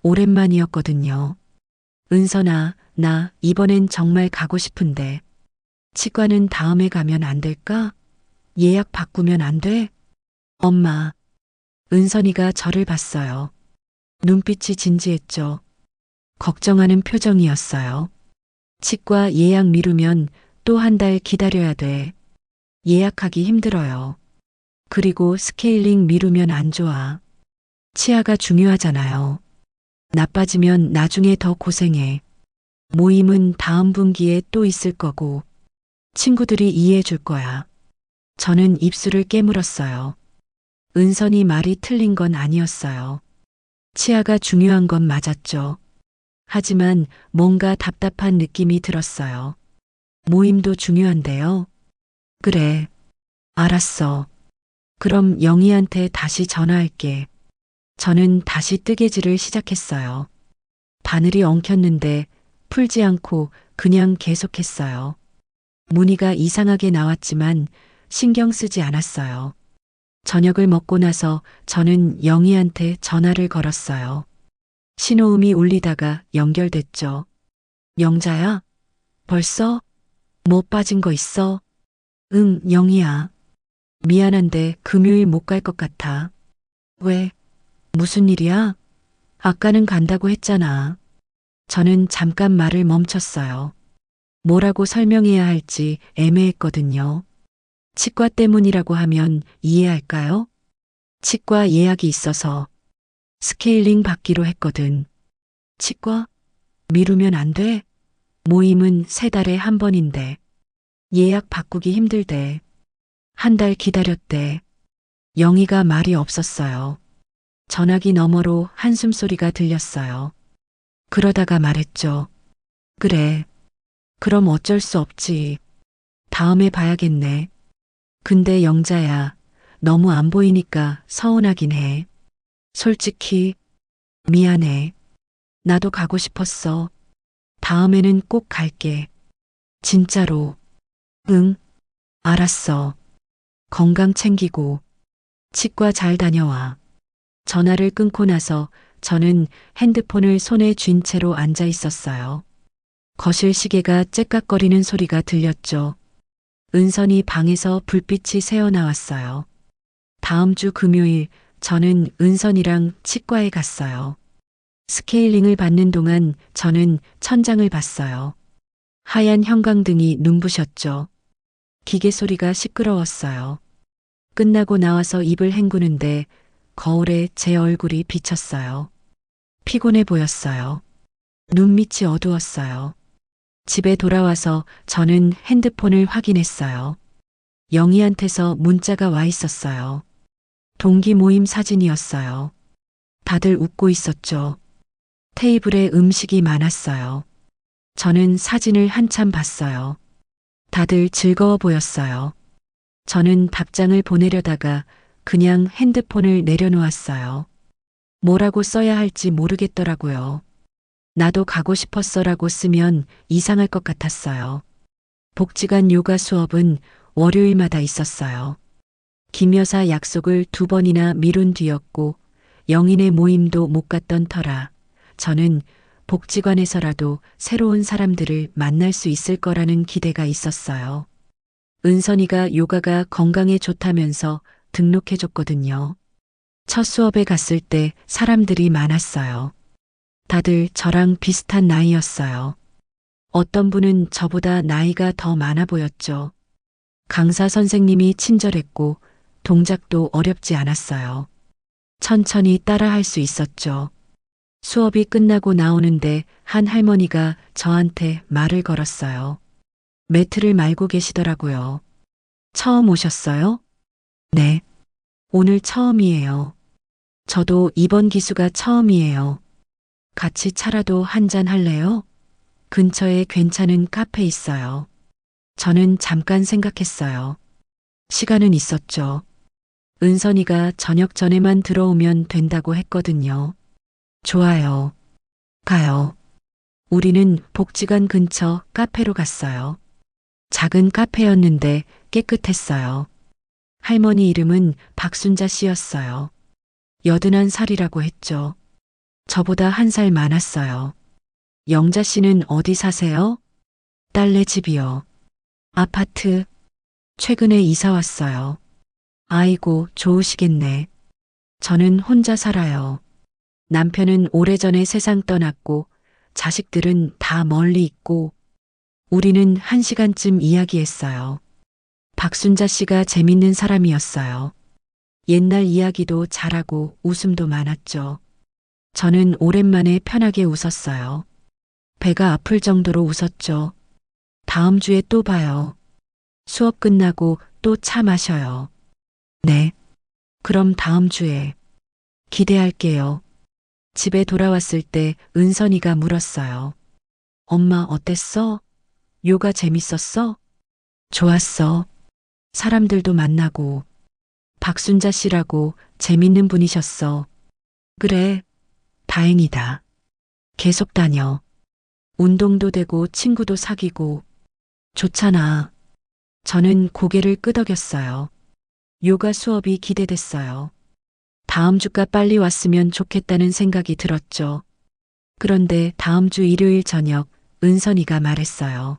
오랜만이었거든요. 은선아, 나 이번엔 정말 가고 싶은데. 치과는 다음에 가면 안 될까? 예약 바꾸면 안 돼? 엄마. 은선이가 저를 봤어요. 눈빛이 진지했죠. 걱정하는 표정이었어요. 치과 예약 미루면 또 1달 기다려야 돼. 예약하기 힘들어요. 그리고 스케일링 미루면 안 좋아. 치아가 중요하잖아요. 나빠지면 나중에 더 고생해. 모임은 다음 분기에 또 있을 거고 친구들이 이해해 줄 거야. 저는 입술을 깨물었어요. 은선이 말이 틀린 건 아니었어요. 치아가 중요한 건 맞았죠. 하지만 뭔가 답답한 느낌이 들었어요. 모임도 중요한데요. 그래. 알았어. 그럼 영희한테 다시 전화할게. 저는 다시 뜨개질을 시작했어요. 바늘이 엉켰는데 풀지 않고 그냥 계속했어요. 무늬가 이상하게 나왔지만 신경 쓰지 않았어요. 저녁을 먹고 나서 저는 영희한테 전화를 걸었어요. 신호음이 울리다가 연결됐죠. 영자야? 벌써? 뭐 빠진 거 있어? 응, 영희야. 미안한데 금요일 못 갈 것 같아. 왜? 무슨 일이야? 아까는 간다고 했잖아. 저는 잠깐 말을 멈췄어요. 뭐라고 설명해야 할지 애매했거든요. 치과 때문이라고 하면 이해할까요? 치과 예약이 있어서 스케일링 받기로 했거든. 치과? 미루면 안 돼? 모임은 3달에 1번인데 예약 바꾸기 힘들대. 1달 기다렸대. 영희가 말이 없었어요. 전화기 너머로 한숨 소리가 들렸어요. 그러다가 말했죠. 그래. 그럼 어쩔 수 없지. 다음에 봐야겠네. 근데 영자야, 너무 안 보이니까 서운하긴 해. 솔직히 미안해. 나도 가고 싶었어. 다음에는 꼭 갈게. 진짜로. 응, 알았어. 건강 챙기고 치과 잘 다녀와. 전화를 끊고 나서 저는 핸드폰을 손에 쥔 채로 앉아 있었어요. 거실 시계가 째깍거리는 소리가 들렸죠. 은선이 방에서 불빛이 새어나왔어요. 다음 주 금요일 저는 은선이랑 치과에 갔어요. 스케일링을 받는 동안 저는 천장을 봤어요. 하얀 형광등이 눈부셨죠. 기계 소리가 시끄러웠어요. 끝나고 나와서 입을 헹구는데 거울에 제 얼굴이 비쳤어요. 피곤해 보였어요. 눈밑이 어두웠어요. 집에 돌아와서 저는 핸드폰을 확인했어요. 영희한테서 문자가 와 있었어요. 동기 모임 사진이었어요. 다들 웃고 있었죠. 테이블에 음식이 많았어요. 저는 사진을 한참 봤어요. 다들 즐거워 보였어요. 저는 답장을 보내려다가 그냥 핸드폰을 내려놓았어요. 뭐라고 써야 할지 모르겠더라고요. 나도 가고 싶었어라고 쓰면 이상할 것 같았어요. 복지관 요가 수업은 월요일마다 있었어요. 김 여사 약속을 2번이나 미룬 뒤였고 영인의 모임도 못 갔던 터라 저는 복지관에서라도 새로운 사람들을 만날 수 있을 거라는 기대가 있었어요. 은선이가 요가가 건강에 좋다면서 등록해줬거든요. 첫 수업에 갔을 때 사람들이 많았어요. 다들 저랑 비슷한 나이였어요. 어떤 분은 저보다 나이가 더 많아 보였죠. 강사 선생님이 친절했고 동작도 어렵지 않았어요. 천천히 따라할 수 있었죠. 수업이 끝나고 나오는데 한 할머니가 저한테 말을 걸었어요. 매트를 말고 계시더라고요. 처음 오셨어요? 네. 오늘 처음이에요. 저도 이번 기수가 처음이에요. 같이 차라도 한잔 할래요? 근처에 괜찮은 카페 있어요. 저는 잠깐 생각했어요. 시간은 있었죠. 은선이가 저녁 전에만 들어오면 된다고 했거든요. 좋아요. 가요. 우리는 복지관 근처 카페로 갔어요. 작은 카페였는데 깨끗했어요. 할머니 이름은 박순자 씨였어요. 81살이라고 했죠. 저보다 1살 많았어요. 영자 씨는 어디 사세요? 딸네 집이요. 아파트. 최근에 이사 왔어요. 아이고, 좋으시겠네. 저는 혼자 살아요. 남편은 오래전에 세상 떠났고, 자식들은 다 멀리 있고, 우리는 1시간쯤 이야기했어요. 박순자 씨가 재밌는 사람이었어요. 옛날 이야기도 잘하고 웃음도 많았죠. 저는 오랜만에 편하게 웃었어요. 배가 아플 정도로 웃었죠. 다음 주에 또 봐요. 수업 끝나고 또 차 마셔요. 네. 그럼 다음 주에. 기대할게요. 집에 돌아왔을 때 은선이가 물었어요. 엄마 어땠어? 요가 재밌었어? 좋았어. 사람들도 만나고. 박순자 씨라고 재밌는 분이셨어. 그래. 다행이다. 계속 다녀. 운동도 되고 친구도 사귀고. 좋잖아. 저는 고개를 끄덕였어요. 요가 수업이 기대됐어요. 다음 주가 빨리 왔으면 좋겠다는 생각이 들었죠. 그런데 다음 주 일요일 저녁 은선이가 말했어요.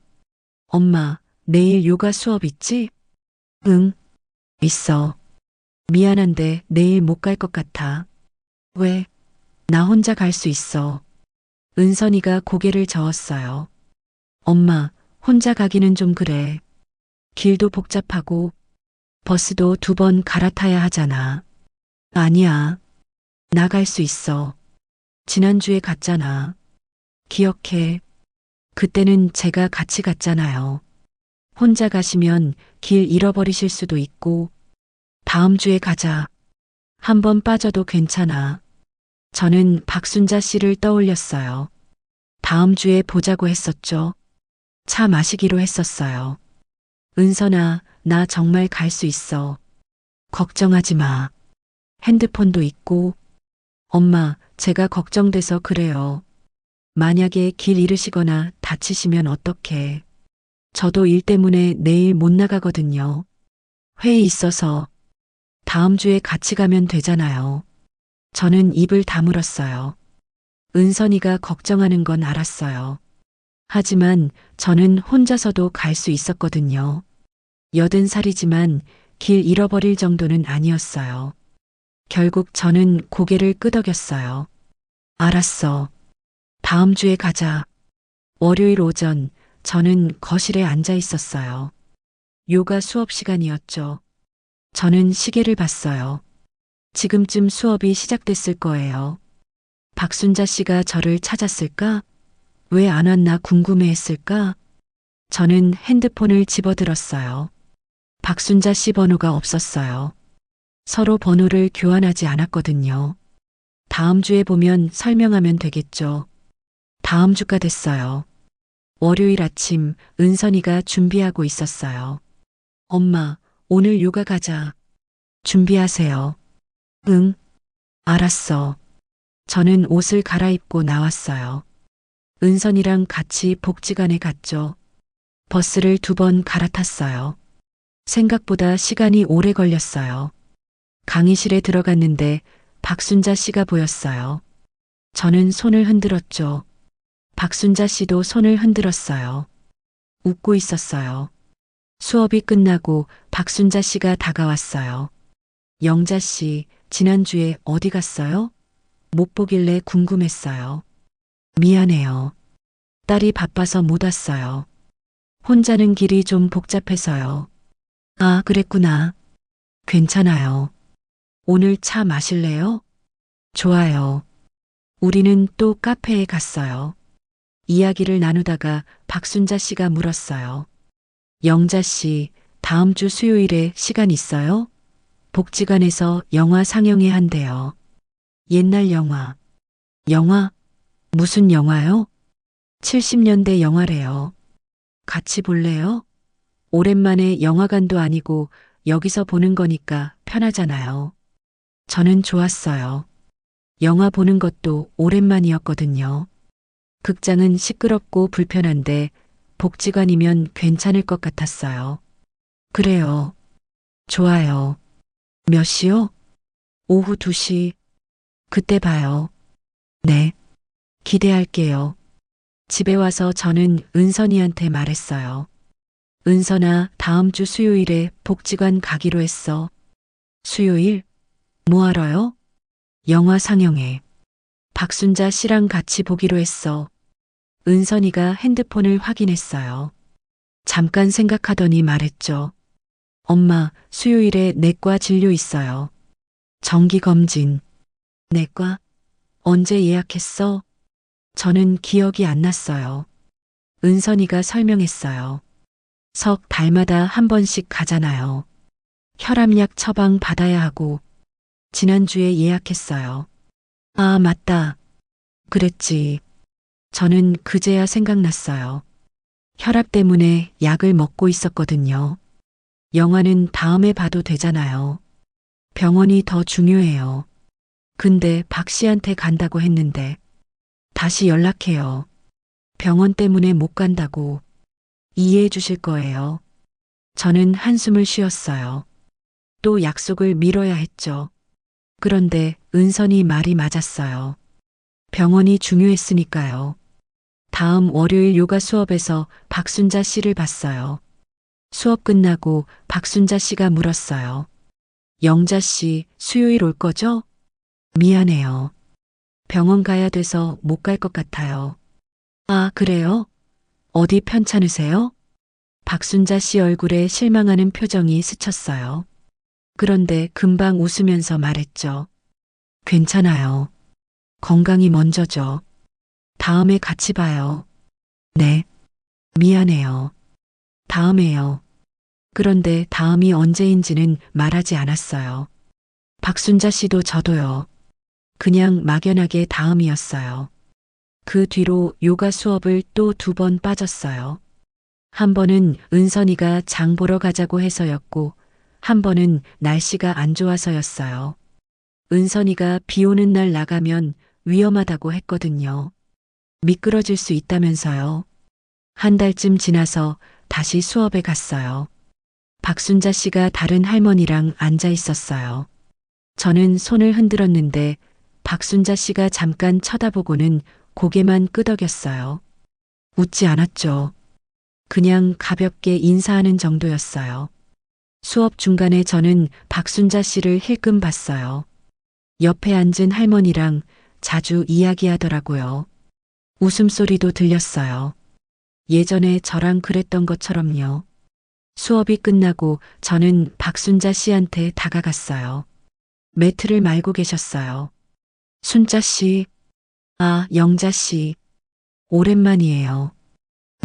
엄마, 내일 요가 수업 있지? 응, 있어. 미안한데 내일 못 갈 것 같아. 왜? 나 혼자 갈 수 있어. 은선이가 고개를 저었어요. 엄마, 혼자 가기는 좀 그래. 길도 복잡하고 버스도 2번 갈아타야 하잖아. 아니야. 나 갈 수 있어. 지난주에 갔잖아. 기억해. 그때는 제가 같이 갔잖아요. 혼자 가시면 길 잃어버리실 수도 있고, 다음 주에 가자. 한 번 빠져도 괜찮아. 저는 박순자 씨를 떠올렸어요. 다음 주에 보자고 했었죠. 차 마시기로 했었어요. 은선아, 나 정말 갈 수 있어. 걱정하지 마. 핸드폰도 있고. 엄마, 제가 걱정돼서 그래요. 만약에 길 잃으시거나 다치시면 어떡해. 저도 일 때문에 내일 못 나가거든요. 회의 있어서. 다음 주에 같이 가면 되잖아요. 저는 입을 다물었어요. 은선이가 걱정하는 건 알았어요. 하지만 저는 혼자서도 갈 수 있었거든요. 80살이지만 길 잃어버릴 정도는 아니었어요. 결국 저는 고개를 끄덕였어요. 알았어. 다음 주에 가자. 월요일 오전 저는 거실에 앉아 있었어요. 요가 수업 시간이었죠. 저는 시계를 봤어요. 지금쯤 수업이 시작됐을 거예요. 박순자 씨가 저를 찾았을까? 왜 안 왔나 궁금해 했을까? 저는 핸드폰을 집어들었어요. 박순자 씨 번호가 없었어요. 서로 번호를 교환하지 않았거든요. 다음 주에 보면 설명하면 되겠죠. 다음 주가 됐어요. 월요일 아침 은선이가 준비하고 있었어요. 엄마, 오늘 요가 가자. 준비하세요. 응, 알았어. 저는 옷을 갈아입고 나왔어요. 은선이랑 같이 복지관에 갔죠. 버스를 2번 갈아탔어요. 생각보다 시간이 오래 걸렸어요. 강의실에 들어갔는데 박순자 씨가 보였어요. 저는 손을 흔들었죠. 박순자 씨도 손을 흔들었어요. 웃고 있었어요. 수업이 끝나고 박순자 씨가 다가왔어요. 영자 씨, 지난주에 어디 갔어요? 못 보길래 궁금했어요. 미안해요. 딸이 바빠서 못 왔어요. 혼자는 길이 좀 복잡해서요. 아, 그랬구나. 괜찮아요. 오늘 차 마실래요? 좋아요. 우리는 또 카페에 갔어요. 이야기를 나누다가 박순자 씨가 물었어요. 영자 씨, 다음 주 수요일에 시간 있어요? 복지관에서 영화 상영회 한대요. 옛날 영화. 영화? 무슨 영화요? 70년대 영화래요. 같이 볼래요? 오랜만에 영화관도 아니고 여기서 보는 거니까 편하잖아요. 저는 좋았어요. 영화 보는 것도 오랜만이었거든요. 극장은 시끄럽고 불편한데 복지관이면 괜찮을 것 같았어요. 그래요. 좋아요. 몇 시요? 오후 2시. 그때 봐요. 네. 기대할게요. 집에 와서 저는 은선이한테 말했어요. 은선아, 다음 주 수요일에 복지관 가기로 했어. 수요일? 뭐 하러요? 영화 상영회. 박순자 씨랑 같이 보기로 했어. 은선이가 핸드폰을 확인했어요. 잠깐 생각하더니 말했죠. 엄마, 수요일에 내과 진료 있어요. 정기검진. 내과? 언제 예약했어? 저는 기억이 안 났어요. 은선이가 설명했어요. 석 달마다 한 번씩 가잖아요. 혈압약 처방 받아야 하고 지난주에 예약했어요. 아, 맞다. 그랬지. 저는 그제야 생각났어요. 혈압 때문에 약을 먹고 있었거든요. 영화는 다음에 봐도 되잖아요. 병원이 더 중요해요. 근데 박 씨한테 간다고 했는데 다시 연락해요. 병원 때문에 못 간다고 이해해 주실 거예요. 저는 한숨을 쉬었어요. 또 약속을 미뤄야 했죠. 그런데 은선이 말이 맞았어요. 병원이 중요했으니까요. 다음 월요일 요가 수업에서 박순자 씨를 봤어요. 수업 끝나고 박순자 씨가 물었어요. 영자 씨, 수요일 올 거죠? 미안해요. 병원 가야 돼서 못 갈 것 같아요. 아, 그래요? 어디 편찮으세요? 박순자 씨 얼굴에 실망하는 표정이 스쳤어요. 그런데 금방 웃으면서 말했죠. 괜찮아요. 건강이 먼저죠. 다음에 같이 봐요. 네. 미안해요. 다음에요. 그런데 다음이 언제인지는 말하지 않았어요. 박순자 씨도 저도요. 그냥 막연하게 다음이었어요. 그 뒤로 요가 수업을 또 2번 빠졌어요. 한 번은 은선이가 장 보러 가자고 해서였고, 한 번은 날씨가 안 좋아서였어요. 은선이가 비 오는 날 나가면 위험하다고 했거든요. 미끄러질 수 있다면서요. 한 달쯤 지나서 다시 수업에 갔어요. 박순자 씨가 다른 할머니랑 앉아 있었어요. 저는 손을 흔들었는데 박순자 씨가 잠깐 쳐다보고는 고개만 끄덕였어요. 웃지 않았죠. 그냥 가볍게 인사하는 정도였어요. 수업 중간에 저는 박순자 씨를 힐끔 봤어요. 옆에 앉은 할머니랑 자주 이야기하더라고요. 웃음소리도 들렸어요. 예전에 저랑 그랬던 것처럼요. 수업이 끝나고 저는 박순자 씨한테 다가갔어요. 매트를 말고 계셨어요. 순자 씨, 아, 영자 씨, 오랜만이에요.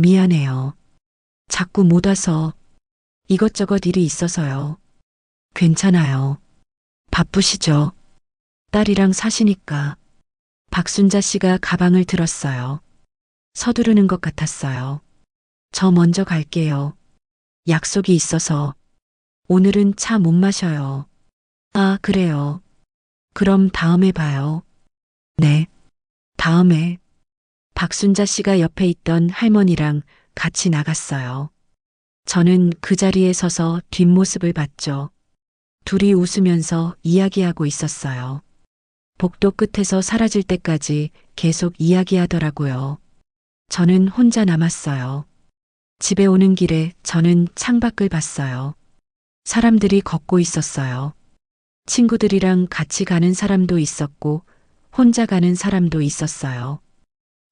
미안해요. 자꾸 못 와서 이것저것 일이 있어서요. 괜찮아요. 바쁘시죠? 딸이랑 사시니까. 박순자 씨가 가방을 들었어요. 서두르는 것 같았어요. 저 먼저 갈게요. 약속이 있어서. 오늘은 차 못 마셔요. 아, 그래요. 그럼 다음에 봐요. 네. 다음에. 박순자 씨가 옆에 있던 할머니랑 같이 나갔어요. 저는 그 자리에 서서 뒷모습을 봤죠. 둘이 웃으면서 이야기하고 있었어요. 복도 끝에서 사라질 때까지 계속 이야기하더라고요. 저는 혼자 남았어요. 집에 오는 길에 저는 창밖을 봤어요. 사람들이 걷고 있었어요. 친구들이랑 같이 가는 사람도 있었고, 혼자 가는 사람도 있었어요.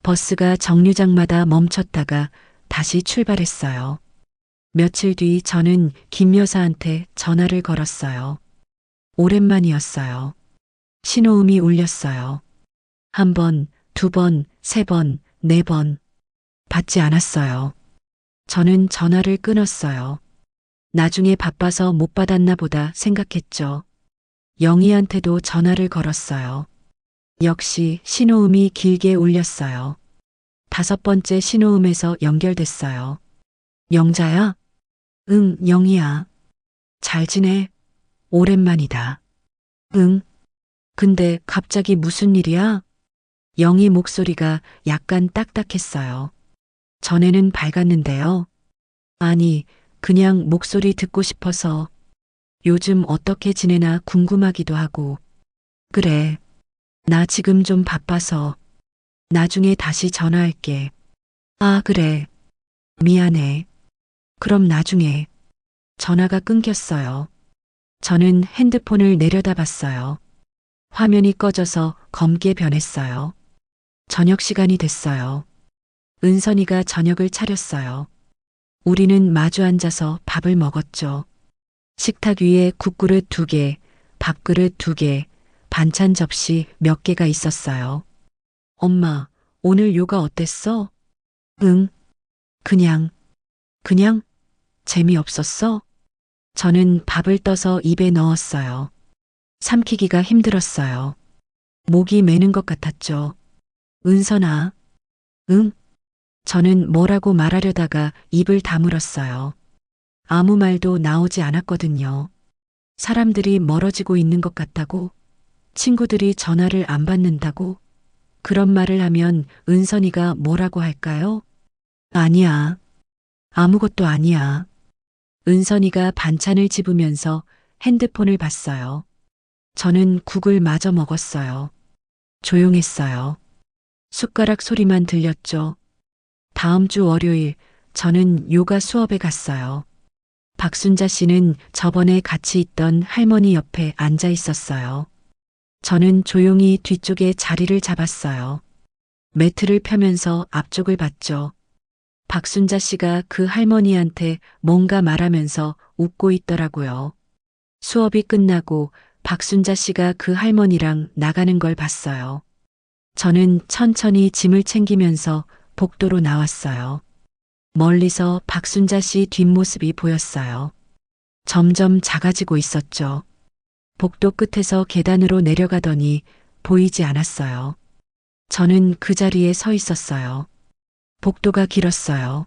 버스가 정류장마다 멈췄다가 다시 출발했어요. 며칠 뒤 저는 김 여사한테 전화를 걸었어요. 오랜만이었어요. 신호음이 울렸어요. 한 번, 두 번, 세 번, 네 번. 받지 않았어요. 저는 전화를 끊었어요. 나중에 바빠서 못 받았나 보다 생각했죠. 영희한테도 전화를 걸었어요. 역시 신호음이 길게 울렸어요. 5번째 신호음에서 연결됐어요. 영자야? 응, 영희야. 잘 지내? 오랜만이다. 응. 근데 갑자기 무슨 일이야? 영희 목소리가 약간 딱딱했어요. 전에는 밝았는데요. 아니, 그냥 목소리 듣고 싶어서 요즘 어떻게 지내나 궁금하기도 하고. 그래. 나 지금 좀 바빠서 나중에 다시 전화할게. 아, 그래. 미안해. 그럼 나중에. 전화가 끊겼어요. 저는 핸드폰을 내려다봤어요. 화면이 꺼져서 검게 변했어요. 저녁 시간이 됐어요. 은선이가 저녁을 차렸어요. 우리는 마주 앉아서 밥을 먹었죠. 식탁 위에 국그릇 2개, 밥그릇 2개, 반찬 접시 몇 개가 있었어요. 엄마, 오늘 요가 어땠어? 응, 그냥, 그냥 재미없었어? 저는 밥을 떠서 입에 넣었어요. 삼키기가 힘들었어요. 목이 메는 것 같았죠. 은선아, 응? 저는 뭐라고 말하려다가 입을 다물었어요. 아무 말도 나오지 않았거든요. 사람들이 멀어지고 있는 것 같다고, 친구들이 전화를 안 받는다고, 그런 말을 하면 은선이가 뭐라고 할까요? 아니야. 아무것도 아니야. 은선이가 반찬을 집으면서 핸드폰을 봤어요. 저는 국을 마저 먹었어요. 조용했어요. 숟가락 소리만 들렸죠. 다음 주 월요일 저는 요가 수업에 갔어요. 박순자 씨는 저번에 같이 있던 할머니 옆에 앉아 있었어요. 저는 조용히 뒤쪽에 자리를 잡았어요. 매트를 펴면서 앞쪽을 봤죠. 박순자 씨가 그 할머니한테 뭔가 말하면서 웃고 있더라고요. 수업이 끝나고 박순자 씨가 그 할머니랑 나가는 걸 봤어요. 저는 천천히 짐을 챙기면서 복도로 나왔어요. 멀리서 박순자 씨 뒷모습이 보였어요. 점점 작아지고 있었죠. 복도 끝에서 계단으로 내려가더니 보이지 않았어요. 저는 그 자리에 서 있었어요. 복도가 길었어요.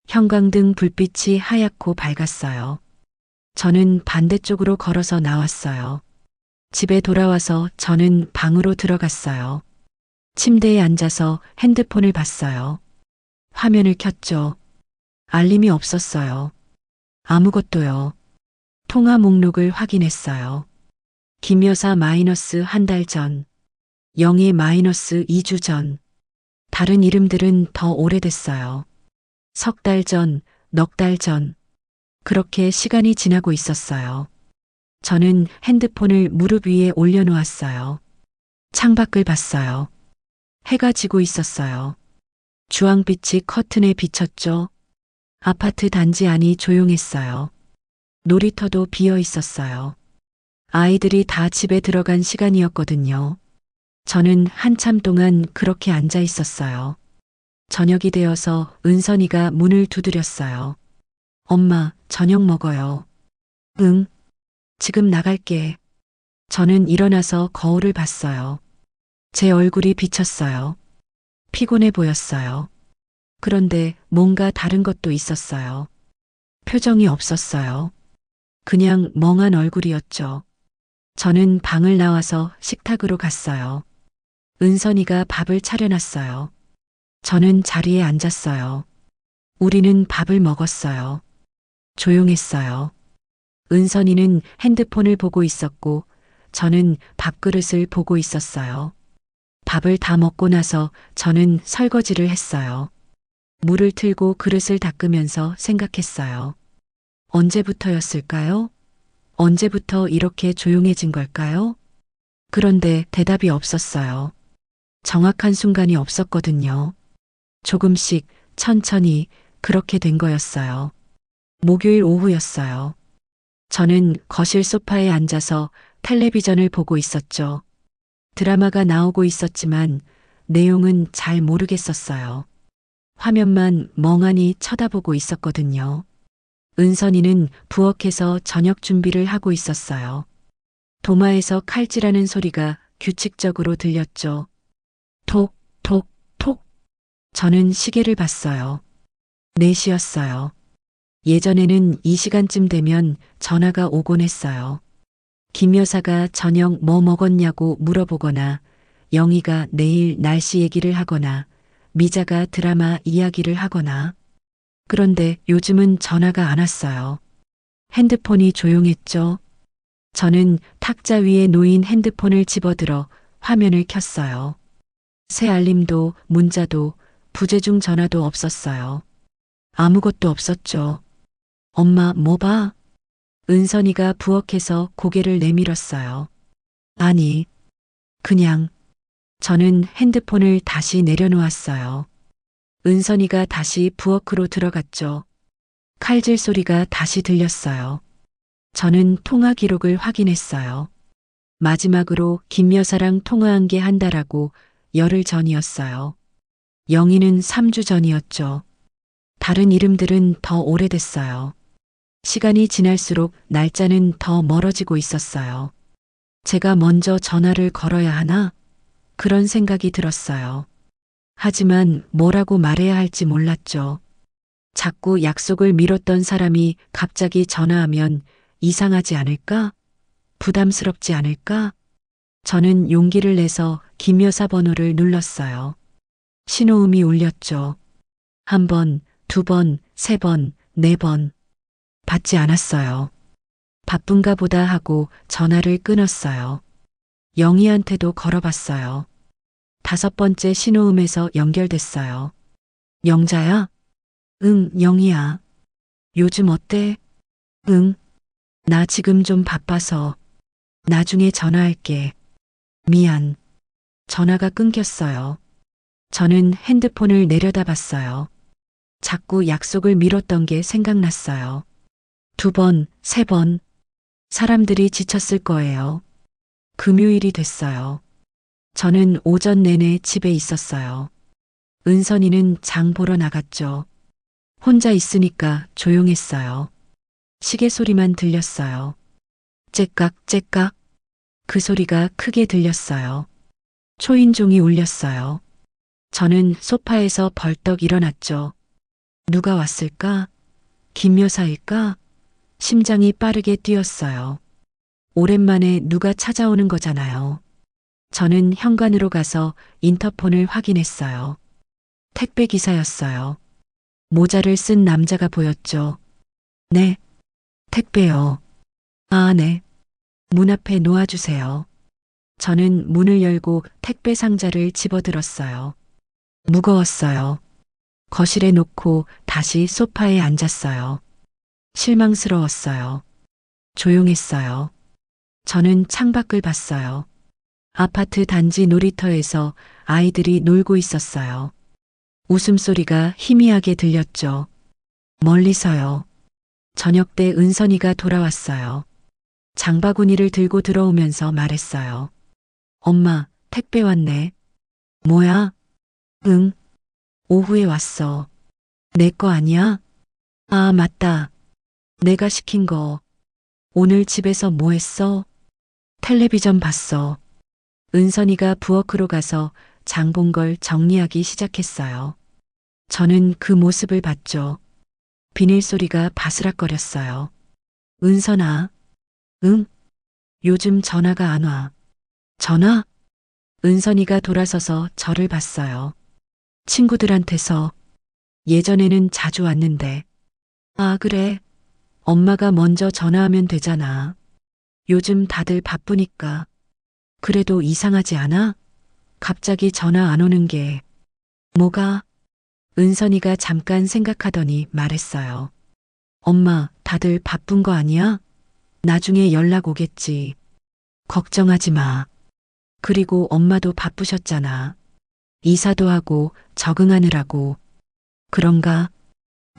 형광등 불빛이 하얗고 밝았어요. 저는 반대쪽으로 걸어서 나왔어요. 집에 돌아와서 저는 방으로 들어갔어요. 침대에 앉아서 핸드폰을 봤어요. 화면을 켰죠. 알림이 없었어요. 아무것도요. 통화 목록을 확인했어요. 김여사 마이너스 한 달 전, 영희 마이너스 2주 전, 다른 이름들은 더 오래됐어요. 석 달 전, 넉 달 전. 그렇게 시간이 지나고 있었어요. 저는 핸드폰을 무릎 위에 올려놓았어요. 창밖을 봤어요. 해가 지고 있었어요. 주황빛이 커튼에 비쳤죠. 아파트 단지 안이 조용했어요. 놀이터도 비어 있었어요. 아이들이 다 집에 들어간 시간이었거든요. 저는 한참 동안 그렇게 앉아 있었어요. 저녁이 되어서 은선이가 문을 두드렸어요. 엄마, 저녁 먹어요. 응, 지금 나갈게. 저는 일어나서 거울을 봤어요. 제 얼굴이 비쳤어요. 피곤해 보였어요. 그런데 뭔가 다른 것도 있었어요. 표정이 없었어요. 그냥 멍한 얼굴이었죠. 저는 방을 나와서 식탁으로 갔어요. 은선이가 밥을 차려놨어요. 저는 자리에 앉았어요. 우리는 밥을 먹었어요. 조용했어요. 은선이는 핸드폰을 보고 있었고 저는 밥그릇을 보고 있었어요. 밥을 다 먹고 나서 저는 설거지를 했어요. 물을 틀고 그릇을 닦으면서 생각했어요. 언제부터였을까요? 언제부터 이렇게 조용해진 걸까요? 그런데 대답이 없었어요. 정확한 순간이 없었거든요. 조금씩 천천히 그렇게 된 거였어요. 목요일 오후였어요. 저는 거실 소파에 앉아서 텔레비전을 보고 있었죠. 드라마가 나오고 있었지만 내용은 잘 모르겠었어요. 화면만 멍하니 쳐다보고 있었거든요. 은선이는 부엌에서 저녁 준비를 하고 있었어요. 도마에서 칼질하는 소리가 규칙적으로 들렸죠. 톡, 톡, 톡. 저는 시계를 봤어요. 4시였어요. 예전에는 이 시간쯤 되면 전화가 오곤 했어요. 김 여사가 저녁 뭐 먹었냐고 물어보거나 영희가 내일 날씨 얘기를 하거나 미자가 드라마 이야기를 하거나 그런데 요즘은 전화가 안 왔어요. 핸드폰이 조용했죠. 저는 탁자 위에 놓인 핸드폰을 집어들어 화면을 켰어요. 새 알림도 문자도 부재중 전화도 없었어요. 아무것도 없었죠. 엄마 뭐 봐? 은선이가 부엌에서 고개를 내밀었어요. 아니, 그냥 저는 핸드폰을 다시 내려놓았어요. 은선이가 다시 부엌으로 들어갔죠. 칼질 소리가 다시 들렸어요. 저는 통화 기록을 확인했어요. 마지막으로 김 여사랑 통화한 게 한 달하고 열흘 전이었어요. 영희는 3주 전이었죠. 다른 이름들은 더 오래됐어요. 시간이 지날수록 날짜는 더 멀어지고 있었어요. 제가 먼저 전화를 걸어야 하나? 그런 생각이 들었어요. 하지만 뭐라고 말해야 할지 몰랐죠. 자꾸 약속을 미뤘던 사람이 갑자기 전화하면 이상하지 않을까? 부담스럽지 않을까? 저는 용기를 내서 김 여사 번호를 눌렀어요. 신호음이 울렸죠. 1번, 2번, 3번, 4번. 받지 않았어요. 바쁜가 보다 하고 전화를 끊었어요. 영희한테도 걸어봤어요. 5번째 신호음에서 연결됐어요. 영자야? 응, 영희야. 요즘 어때? 응, 나 지금 좀 바빠서 나중에 전화할게. 미안. 전화가 끊겼어요. 저는 핸드폰을 내려다봤어요. 자꾸 약속을 미뤘던 게 생각났어요. 2번, 3번. 사람들이 지쳤을 거예요. 금요일이 됐어요. 저는 오전 내내 집에 있었어요. 은선이는 장 보러 나갔죠. 혼자 있으니까 조용했어요. 시계 소리만 들렸어요. 째깍, 째깍. 그 소리가 크게 들렸어요. 초인종이 울렸어요. 저는 소파에서 벌떡 일어났죠. 누가 왔을까? 김 여사일까? 심장이 빠르게 뛰었어요. 오랜만에 누가 찾아오는 거잖아요. 저는 현관으로 가서 인터폰을 확인했어요. 택배 기사였어요. 모자를 쓴 남자가 보였죠. 네, 택배요. 아, 네. 문 앞에 놓아주세요. 저는 문을 열고 택배 상자를 집어들었어요. 무거웠어요. 거실에 놓고 다시 소파에 앉았어요. 실망스러웠어요. 조용했어요. 저는 창밖을 봤어요. 아파트 단지 놀이터에서 아이들이 놀고 있었어요. 웃음소리가 희미하게 들렸죠. 멀리서요. 저녁 때 은선이가 돌아왔어요. 장바구니를 들고 들어오면서 말했어요. 엄마, 택배 왔네. 뭐야? 응, 오후에 왔어. 내 거 아니야? 아, 맞다. 내가 시킨 거. 오늘 집에서 뭐 했어? 텔레비전 봤어. 은선이가 부엌으로 가서 장 본 걸 정리하기 시작했어요. 저는 그 모습을 봤죠. 비닐 소리가 바스락거렸어요. 은선아. 응? 요즘 전화가 안 와. 전화? 은선이가 돌아서서 저를 봤어요. 친구들한테서. 예전에는 자주 왔는데. 아, 그래. 엄마가 먼저 전화하면 되잖아. 요즘 다들 바쁘니까. 그래도 이상하지 않아? 갑자기 전화 안 오는 게. 뭐가? 은선이가 잠깐 생각하더니 말했어요. 엄마, 다들 바쁜 거 아니야? 나중에 연락 오겠지. 걱정하지 마. 그리고 엄마도 바쁘셨잖아. 이사도 하고 적응하느라고. 그런가?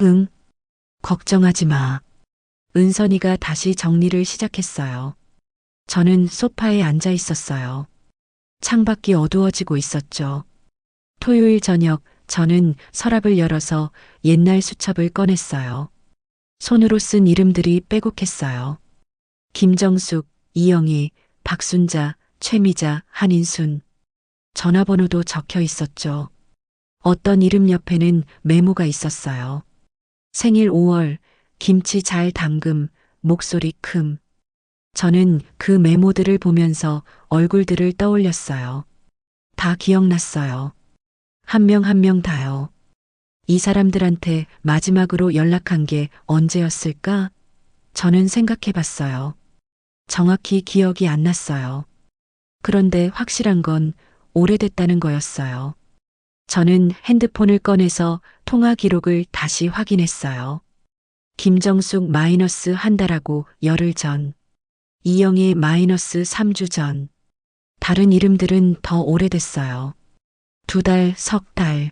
응. 걱정하지 마. 은선이가 다시 정리를 시작했어요. 저는 소파에 앉아 있었어요. 창밖이 어두워지고 있었죠. 토요일 저녁 저는 서랍을 열어서 옛날 수첩을 꺼냈어요. 손으로 쓴 이름들이 빼곡했어요. 김정숙, 이영희, 박순자, 최미자, 한인순. 전화번호도 적혀 있었죠. 어떤 이름 옆에는 메모가 있었어요. 생일 5월, 김치 잘 담금, 목소리 큼. 저는 그 메모들을 보면서 얼굴들을 떠올렸어요. 다 기억났어요. 한 명 한 명 다요. 이 사람들한테 마지막으로 연락한 게 언제였을까? 저는 생각해 봤어요. 정확히 기억이 안 났어요. 그런데 확실한 건 오래됐다는 거였어요. 저는 핸드폰을 꺼내서 통화 기록을 다시 확인했어요. 김정숙 마이너스 한 달하고 열흘 전. 이영희 마이너스 3주 전. 다른 이름들은 더 오래됐어요. 2달, 석 달.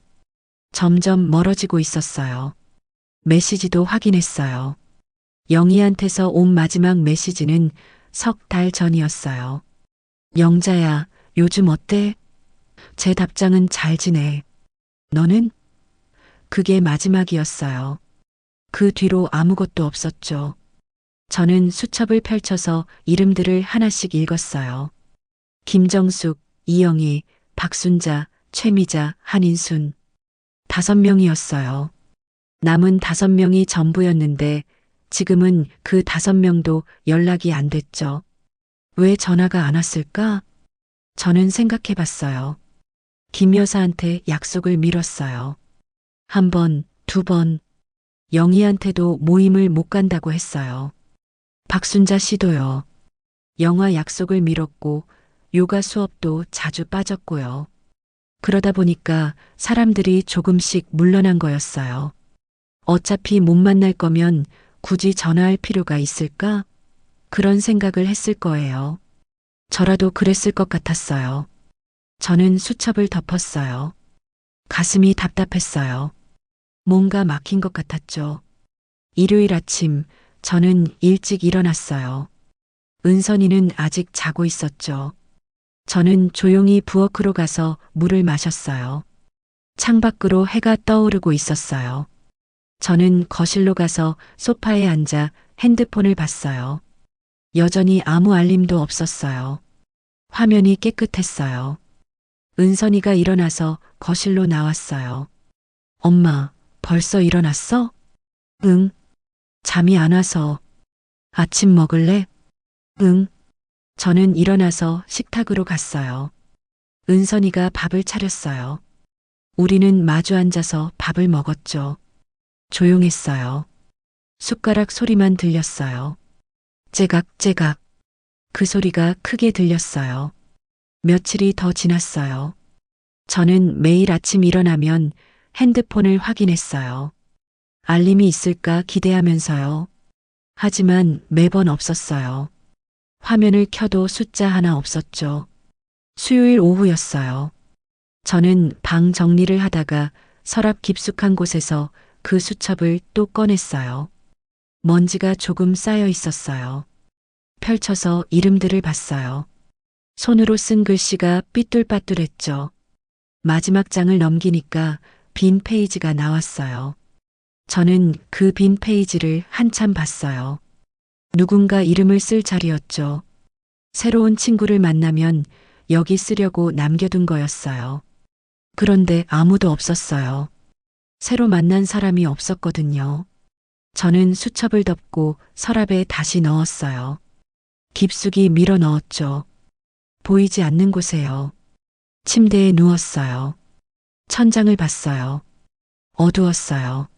점점 멀어지고 있었어요. 메시지도 확인했어요. 영희한테서 온 마지막 메시지는 석 달 전이었어요. 영자야, 요즘 어때? 제 답장은 잘 지내. 너는? 그게 마지막이었어요. 그 뒤로 아무것도 없었죠. 저는 수첩을 펼쳐서 이름들을 하나씩 읽었어요. 김정숙, 이영희, 박순자, 최미자, 한인순. 5명이었어요. 남은 5명이 전부였는데 지금은 그 5명도 연락이 안 됐죠. 왜 전화가 안 왔을까? 저는 생각해 봤어요. 김 여사한테 약속을 미뤘어요. 1번, 2번. 영희한테도 모임을 못 간다고 했어요. 박순자 씨도요. 영화 약속을 미뤘고 요가 수업도 자주 빠졌고요. 그러다 보니까 사람들이 조금씩 물러난 거였어요. 어차피 못 만날 거면 굳이 전화할 필요가 있을까? 그런 생각을 했을 거예요. 저라도 그랬을 것 같았어요. 저는 수첩을 덮었어요. 가슴이 답답했어요. 뭔가 막힌 것 같았죠. 일요일 아침 저는 일찍 일어났어요. 은선이는 아직 자고 있었죠. 저는 조용히 부엌으로 가서 물을 마셨어요. 창밖으로 해가 떠오르고 있었어요. 저는 거실로 가서 소파에 앉아 핸드폰을 봤어요. 여전히 아무 알림도 없었어요. 화면이 깨끗했어요. 은선이가 일어나서 거실로 나왔어요. 엄마, 벌써 일어났어? 응. 잠이 안 와서. 아침 먹을래? 응. 저는 일어나서 식탁으로 갔어요. 은선이가 밥을 차렸어요. 우리는 마주 앉아서 밥을 먹었죠. 조용했어요. 숟가락 소리만 들렸어요. 째각째각. 그 소리가 크게 들렸어요. 며칠이 더 지났어요. 저는 매일 아침 일어나면 핸드폰을 확인했어요. 알림이 있을까 기대하면서요. 하지만 매번 없었어요. 화면을 켜도 숫자 하나 없었죠. 수요일 오후였어요. 저는 방 정리를 하다가 서랍 깊숙한 곳에서 그 수첩을 또 꺼냈어요. 먼지가 조금 쌓여 있었어요. 펼쳐서 이름들을 봤어요. 손으로 쓴 글씨가 삐뚤빠뚤했죠. 마지막 장을 넘기니까 빈 페이지가 나왔어요. 저는 그 빈 페이지를 한참 봤어요. 누군가 이름을 쓸 자리였죠. 새로운 친구를 만나면 여기 쓰려고 남겨둔 거였어요. 그런데 아무도 없었어요. 새로 만난 사람이 없었거든요. 저는 수첩을 덮고 서랍에 다시 넣었어요. 깊숙이 밀어 넣었죠. 보이지 않는 곳에요. 침대에 누웠어요. 천장을 봤어요. 어두웠어요.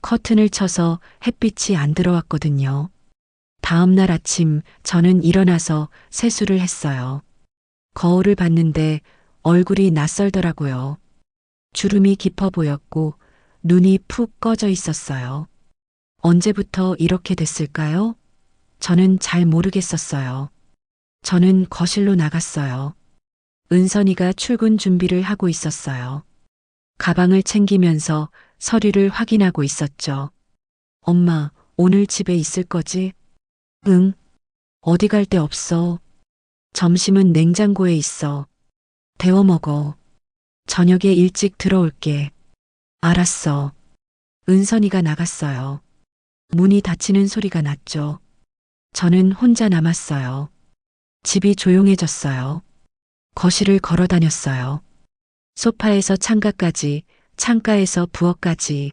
커튼을 쳐서 햇빛이 안 들어왔거든요. 다음 날 아침 저는 일어나서 세수를 했어요. 거울을 봤는데 얼굴이 낯설더라고요. 주름이 깊어 보였고 눈이 푹 꺼져 있었어요. 언제부터 이렇게 됐을까요? 저는 잘 모르겠었어요. 저는 거실로 나갔어요. 은선이가 출근 준비를 하고 있었어요. 가방을 챙기면서 서류를 확인하고 있었죠. 엄마, 오늘 집에 있을 거지? 응. 어디 갈 데 없어. 점심은 냉장고에 있어. 데워 먹어. 저녁에 일찍 들어올게. 알았어. 은선이가 나갔어요. 문이 닫히는 소리가 났죠. 저는 혼자 남았어요. 집이 조용해졌어요. 거실을 걸어 다녔어요. 소파에서 창가까지, 창가에서 부엌까지.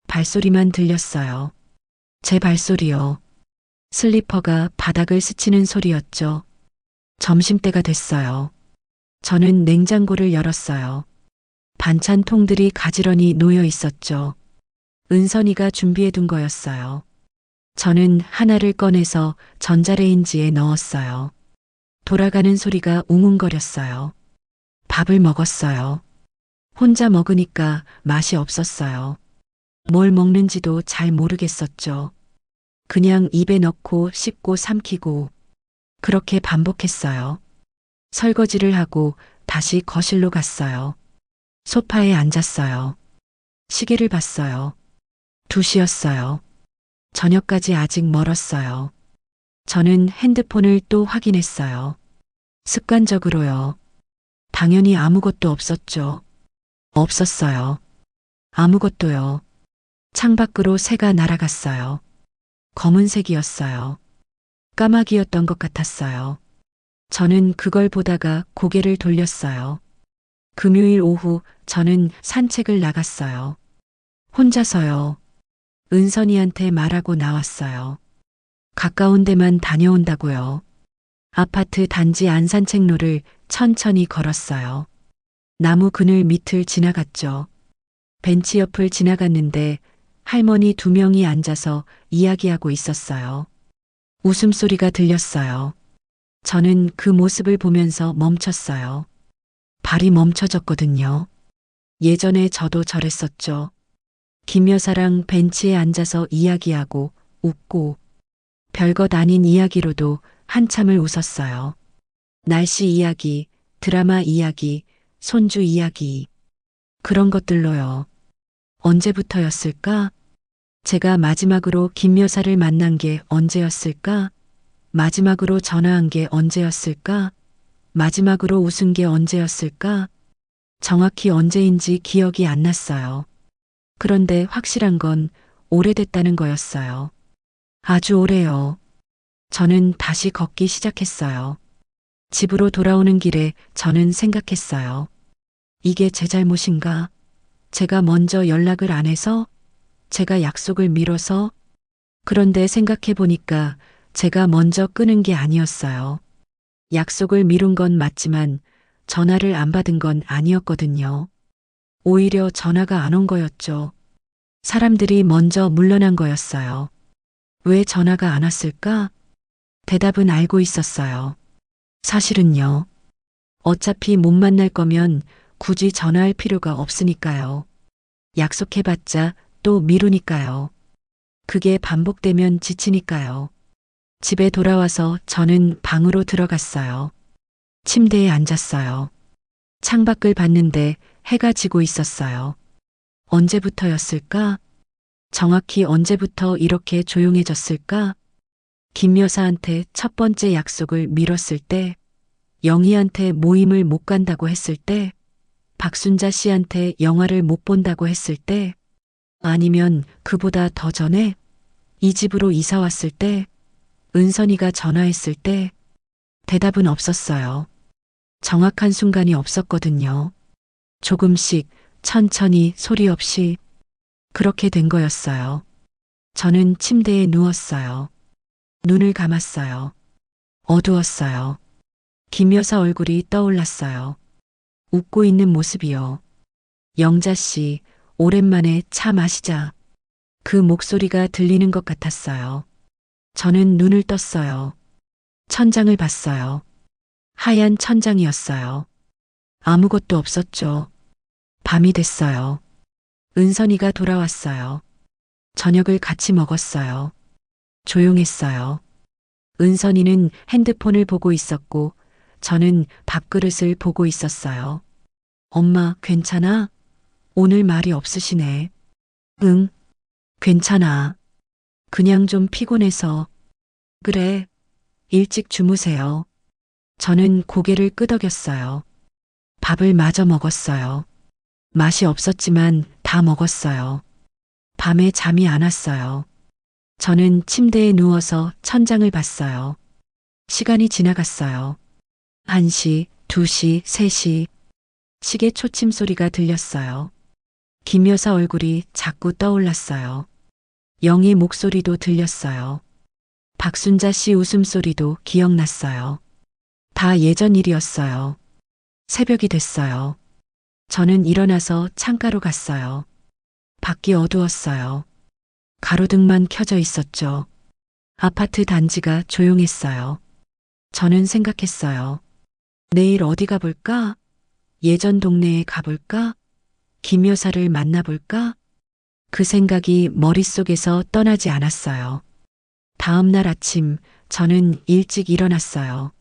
발소리만 들렸어요. 제 발소리요. 슬리퍼가 바닥을 스치는 소리였죠. 점심때가 됐어요. 저는 냉장고를 열었어요. 반찬 통들이 가지런히 놓여 있었죠. 은선이가 준비해둔 거였어요. 저는 하나를 꺼내서 전자레인지에 넣었어요. 돌아가는 소리가 웅웅거렸어요. 밥을 먹었어요. 혼자 먹으니까 맛이 없었어요. 뭘 먹는지도 잘 모르겠었죠. 그냥 입에 넣고 씹고 삼키고 그렇게 반복했어요. 설거지를 하고 다시 거실로 갔어요. 소파에 앉았어요. 시계를 봤어요. 2시였어요. 저녁까지 아직 멀었어요. 저는 핸드폰을 또 확인했어요. 습관적으로요. 당연히 아무것도 없었죠. 없었어요. 아무것도요. 창밖으로 새가 날아갔어요. 검은색이었어요. 까마귀였던 것 같았어요. 저는 그걸 보다가 고개를 돌렸어요. 금요일 오후 저는 산책을 나갔어요. 혼자서요. 은선이한테 말하고 나왔어요. 가까운 데만 다녀온다고요. 아파트 단지 안산책로를 천천히 걸었어요. 나무 그늘 밑을 지나갔죠. 벤치 옆을 지나갔는데 할머니 2명이 앉아서 이야기하고 있었어요. 웃음소리가 들렸어요. 저는 그 모습을 보면서 멈췄어요. 발이 멈춰졌거든요. 예전에 저도 저랬었죠. 김 여사랑 벤치에 앉아서 이야기하고 웃고 별것 아닌 이야기로도 한참을 웃었어요. 날씨 이야기, 드라마 이야기, 손주 이야기. 그런 것들로요. 언제부터였을까? 제가 마지막으로 김 여사를 만난 게 언제였을까? 마지막으로 전화한 게 언제였을까? 마지막으로 웃은 게 언제였을까? 정확히 언제인지 기억이 안 났어요. 그런데 확실한 건 오래됐다는 거였어요. 아주 오래요. 저는 다시 걷기 시작했어요. 집으로 돌아오는 길에 저는 생각했어요. 이게 제 잘못인가? 제가 먼저 연락을 안 해서? 제가 약속을 미뤄서? 그런데 생각해 보니까 제가 먼저 끊은 게 아니었어요. 약속을 미룬 건 맞지만 전화를 안 받은 건 아니었거든요. 오히려 전화가 안 온 거였죠. 사람들이 먼저 물러난 거였어요. 왜 전화가 안 왔을까? 대답은 알고 있었어요. 사실은요. 어차피 못 만날 거면 굳이 전화할 필요가 없으니까요. 약속해봤자 또 미루니까요. 그게 반복되면 지치니까요. 집에 돌아와서 저는 방으로 들어갔어요. 침대에 앉았어요. 창밖을 봤는데 해가 지고 있었어요. 언제부터였을까? 정확히 언제부터 이렇게 조용해졌을까? 김 여사한테 첫 번째 약속을 미뤘을 때, 영희한테 모임을 못 간다고 했을 때, 박순자 씨한테 영화를 못 본다고 했을 때, 아니면 그보다 더 전에 이 집으로 이사 왔을 때, 은선이가 전화했을 때 대답은 없었어요. 정확한 순간이 없었거든요. 조금씩 천천히 소리 없이 그렇게 된 거였어요. 저는 침대에 누웠어요. 눈을 감았어요. 어두웠어요. 김 여사 얼굴이 떠올랐어요. 웃고 있는 모습이요. 영자 씨, 오랜만에 차 마시자. 그 목소리가 들리는 것 같았어요. 저는 눈을 떴어요. 천장을 봤어요. 하얀 천장이었어요. 아무것도 없었죠. 밤이 됐어요. 은선이가 돌아왔어요. 저녁을 같이 먹었어요. 조용했어요. 은선이는 핸드폰을 보고 있었고, 저는 밥그릇을 보고 있었어요. 엄마, 괜찮아? 오늘 말이 없으시네. 응, 괜찮아. 그냥 좀 피곤해서. 그래, 일찍 주무세요. 저는 고개를 끄덕였어요. 밥을 마저 먹었어요. 맛이 없었지만 다 먹었어요. 밤에 잠이 안 왔어요. 저는 침대에 누워서 천장을 봤어요. 시간이 지나갔어요. 1시, 2시, 3시. 시계 초침 소리가 들렸어요. 김 여사 얼굴이 자꾸 떠올랐어요. 영희 목소리도 들렸어요. 박순자 씨 웃음소리도 기억났어요. 다 예전 일이었어요. 새벽이 됐어요. 저는 일어나서 창가로 갔어요. 밖이 어두웠어요. 가로등만 켜져 있었죠. 아파트 단지가 조용했어요. 저는 생각했어요. 내일 어디 가볼까? 예전 동네에 가볼까? 김 여사를 만나볼까? 그 생각이 머릿속에서 떠나지 않았어요. 다음 날 아침 저는 일찍 일어났어요.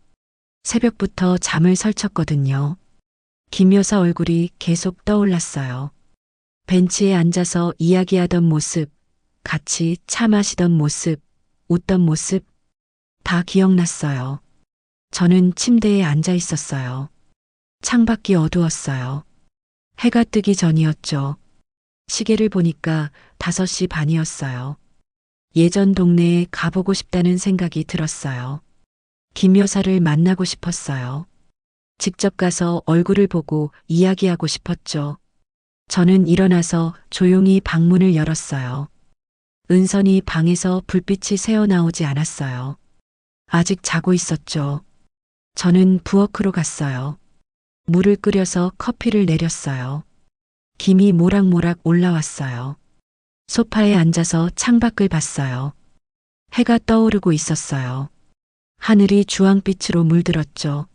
새벽부터 잠을 설쳤거든요. 김 여사 얼굴이 계속 떠올랐어요. 벤치에 앉아서 이야기하던 모습, 같이 차 마시던 모습, 웃던 모습, 다 기억났어요. 저는 침대에 앉아 있었어요. 창밖이 어두웠어요. 해가 뜨기 전이었죠. 시계를 보니까 5시 반이었어요. 예전 동네에 가보고 싶다는 생각이 들었어요. 김 여사를 만나고 싶었어요. 직접 가서 얼굴을 보고 이야기하고 싶었죠. 저는 일어나서 조용히 방문을 열었어요. 은선이 방에서 불빛이 새어나오지 않았어요. 아직 자고 있었죠. 저는 부엌으로 갔어요. 물을 끓여서 커피를 내렸어요. 김이 모락모락 올라왔어요. 소파에 앉아서 창밖을 봤어요. 해가 떠오르고 있었어요. 하늘이 주황빛으로 물들었죠.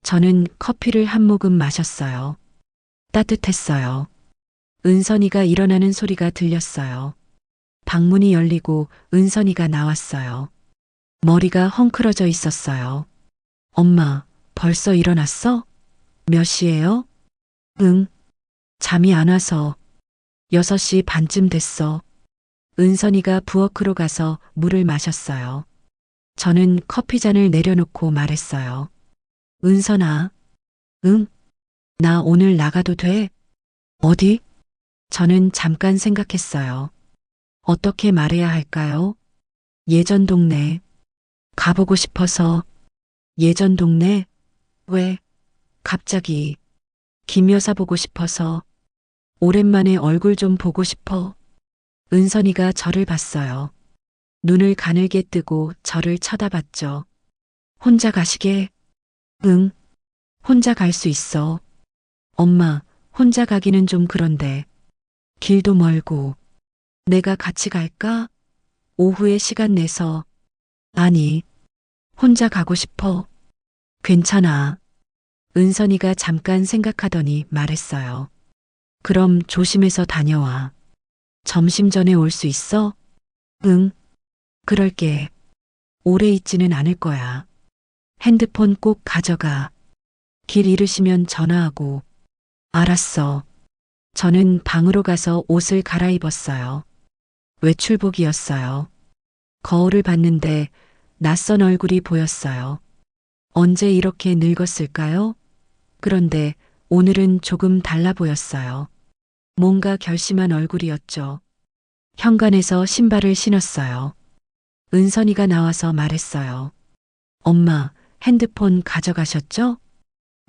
저는 커피를 한 모금 마셨어요. 따뜻했어요. 은선이가 일어나는 소리가 들렸어요. 방문이 열리고 은선이가 나왔어요. 머리가 헝클어져 있었어요. 엄마, 벌써 일어났어? 몇 시예요? 응. 잠이 안 와서 6시 반쯤 됐어. 은선이가 부엌으로 가서 물을 마셨어요. 저는 커피잔을 내려놓고 말했어요. 은선아. 응? 나 오늘 나가도 돼? 어디? 저는 잠깐 생각했어요. 어떻게 말해야 할까요? 예전 동네. 가보고 싶어서. 예전 동네? 왜? 갑자기. 김 여사 보고 싶어서. 오랜만에 얼굴 좀 보고 싶어. 은선이가 저를 봤어요. 눈을 가늘게 뜨고 저를 쳐다봤죠. 혼자 가시게? 응. 혼자 갈 수 있어. 엄마, 혼자 가기는 좀 그런데. 길도 멀고. 내가 같이 갈까? 오후에 시간 내서. 아니, 혼자 가고 싶어. 괜찮아. 은선이가 잠깐 생각하더니 말했어요. 그럼 조심해서 다녀와. 점심 전에 올 수 있어? 응. 그럴게. 오래 있지는 않을 거야. 핸드폰 꼭 가져가. 길 잃으시면 전화하고. 알았어. 저는 방으로 가서 옷을 갈아입었어요. 외출복이었어요. 거울을 봤는데 낯선 얼굴이 보였어요. 언제 이렇게 늙었을까요? 그런데 오늘은 조금 달라 보였어요. 뭔가 결심한 얼굴이었죠. 현관에서 신발을 신었어요. 은선이가 나와서 말했어요. 엄마, 핸드폰 가져가셨죠?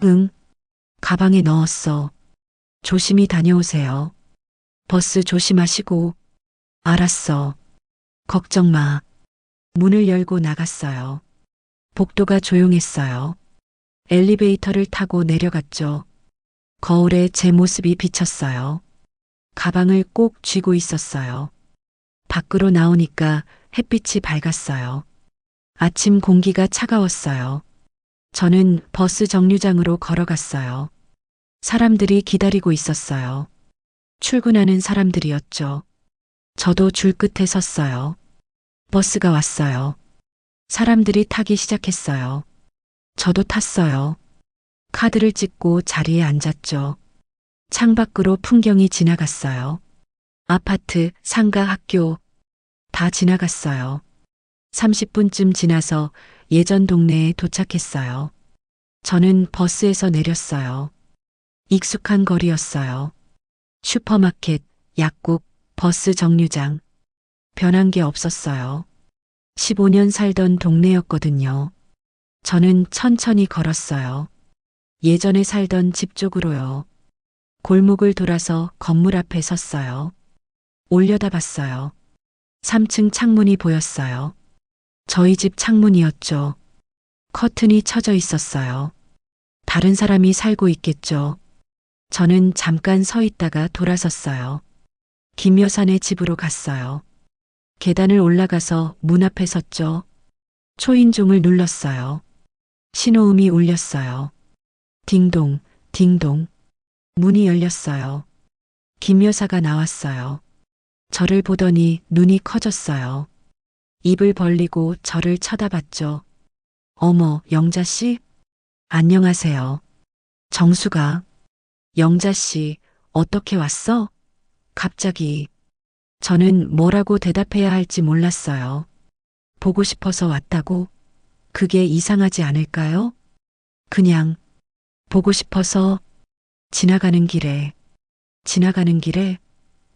응, 가방에 넣었어. 조심히 다녀오세요. 버스 조심하시고. 알았어. 걱정 마. 문을 열고 나갔어요. 복도가 조용했어요. 엘리베이터를 타고 내려갔죠. 거울에 제 모습이 비쳤어요. 가방을 꼭 쥐고 있었어요. 밖으로 나오니까 햇빛이 밝았어요. 아침 공기가 차가웠어요. 저는 버스 정류장으로 걸어갔어요. 사람들이 기다리고 있었어요. 출근하는 사람들이었죠. 저도 줄 끝에 섰어요. 버스가 왔어요. 사람들이 타기 시작했어요. 저도 탔어요. 카드를 찍고 자리에 앉았죠. 창밖으로 풍경이 지나갔어요. 아파트, 상가, 학교 다 지나갔어요. 30분쯤 지나서 예전 동네에 도착했어요. 저는 버스에서 내렸어요. 익숙한 거리였어요. 슈퍼마켓, 약국, 버스 정류장. 변한 게 없었어요. 15년 살던 동네였거든요. 저는 천천히 걸었어요. 예전에 살던 집 쪽으로요. 골목을 돌아서 건물 앞에 섰어요. 올려다봤어요. 3층 창문이 보였어요. 저희 집 창문이었죠. 커튼이 쳐져 있었어요. 다른 사람이 살고 있겠죠. 저는 잠깐 서 있다가 돌아섰어요. 김 여사네 집으로 갔어요. 계단을 올라가서 문 앞에 섰죠. 초인종을 눌렀어요. 신호음이 울렸어요. 딩동, 딩동. 문이 열렸어요. 김 여사가 나왔어요. 저를 보더니 눈이 커졌어요. 입을 벌리고 저를 쳐다봤죠. 어머, 영자씨? 안녕하세요. 정수가. 영자씨, 어떻게 왔어? 갑자기. 저는 뭐라고 대답해야 할지 몰랐어요. 보고 싶어서 왔다고? 그게 이상하지 않을까요? 그냥 보고 싶어서 지나가는 길에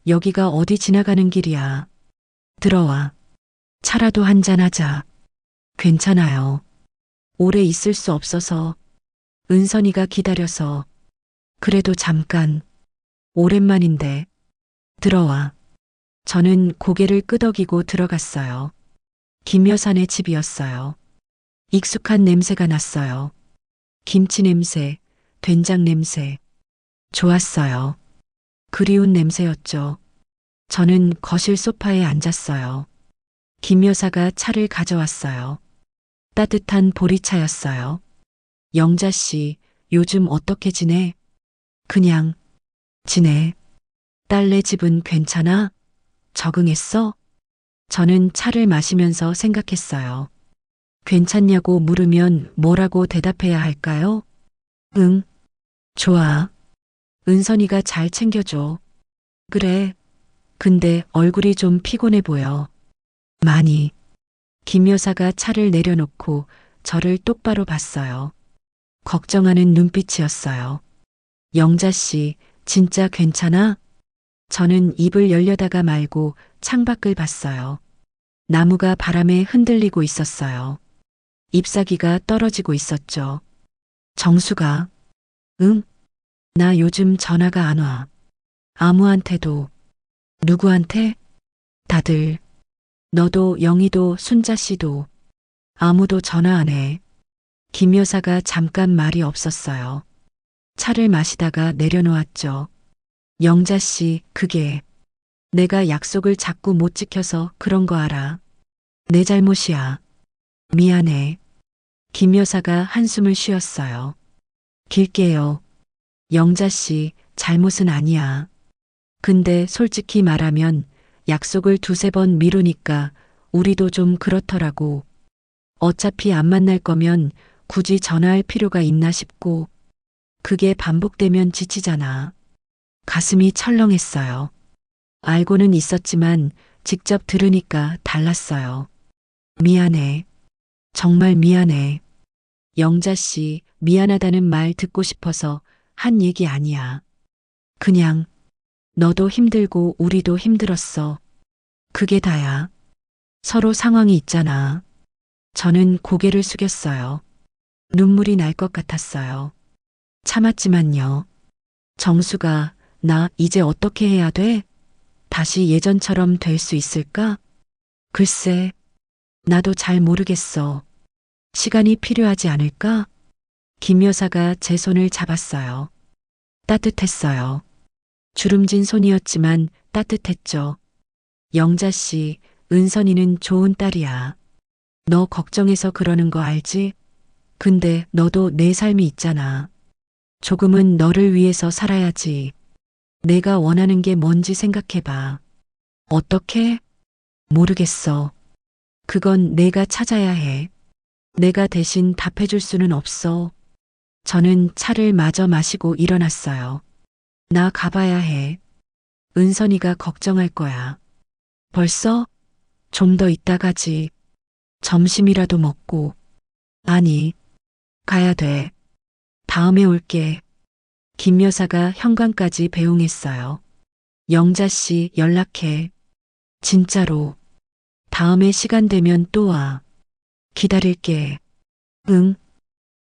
여기가 어디 지나가는 길이야. 들어와. 차라도 한잔하자. 괜찮아요. 오래 있을 수 없어서 은선이가 기다려서 그래도 잠깐 오랜만인데 들어와. 저는 고개를 끄덕이고 들어갔어요. 김 여사네 집이었어요. 익숙한 냄새가 났어요. 김치 냄새, 된장 냄새. 좋았어요. 그리운 냄새였죠. 저는 거실 소파에 앉았어요. 김 여사가 차를 가져왔어요. 따뜻한 보리차였어요. 영자 씨, 요즘 어떻게 지내? 그냥 지내. 딸네 집은 괜찮아? 적응했어? 저는 차를 마시면서 생각했어요. 괜찮냐고 물으면 뭐라고 대답해야 할까요? 응, 좋아. 은선이가 잘 챙겨줘. 그래. 근데 얼굴이 좀 피곤해 보여. 많이. 김 여사가 차를 내려놓고 저를 똑바로 봤어요. 걱정하는 눈빛이었어요. 영자 씨, 진짜 괜찮아? 저는 입을 열려다가 말고 창밖을 봤어요. 나무가 바람에 흔들리고 있었어요. 잎사귀가 떨어지고 있었죠. 정수가, 응? 나 요즘 전화가 안 와. 아무한테도. 누구한테? 다들. 너도 영희도 순자 씨도. 아무도 전화 안 해. 김 여사가 잠깐 말이 없었어요. 차를 마시다가 내려놓았죠. 영자 씨, 그게 내가 약속을 자꾸 못 지켜서 그런 거 알아. 내 잘못이야. 미안해. 김 여사가 한숨을 쉬었어요. 길게요. 영자 씨, 잘못은 아니야. 근데 솔직히 말하면 약속을 두세 번 미루니까 우리도 좀 그렇더라고. 어차피 안 만날 거면 굳이 전화할 필요가 있나 싶고 그게 반복되면 지치잖아. 가슴이 철렁했어요. 알고는 있었지만 직접 들으니까 달랐어요. 미안해. 정말 미안해. 영자 씨, 미안하다는 말 듣고 싶어서 한 얘기 아니야. 그냥 너도 힘들고 우리도 힘들었어. 그게 다야. 서로 상황이 있잖아. 저는 고개를 숙였어요. 눈물이 날 것 같았어요. 참았지만요. 정수가, 나 이제 어떻게 해야 돼? 다시 예전처럼 될 수 있을까? 글쎄, 나도 잘 모르겠어. 시간이 필요하지 않을까? 김 여사가 제 손을 잡았어요. 따뜻했어요. 주름진 손이었지만 따뜻했죠. 영자 씨, 은선이는 좋은 딸이야. 너 걱정해서 그러는 거 알지? 근데 너도 내 삶이 있잖아. 조금은 너를 위해서 살아야지. 내가 원하는 게 뭔지 생각해봐. 어떻게? 모르겠어. 그건 내가 찾아야 해. 내가 대신 답해줄 수는 없어. 저는 차를 마저 마시고 일어났어요. 나 가봐야 해. 은선이가 걱정할 거야. 벌써? 좀 더 이따 가지. 점심이라도 먹고. 아니, 가야 돼. 다음에 올게. 김 여사가 현관까지 배웅했어요. 영자 씨 연락해. 진짜로. 다음에 시간 되면 또 와. 기다릴게. 응,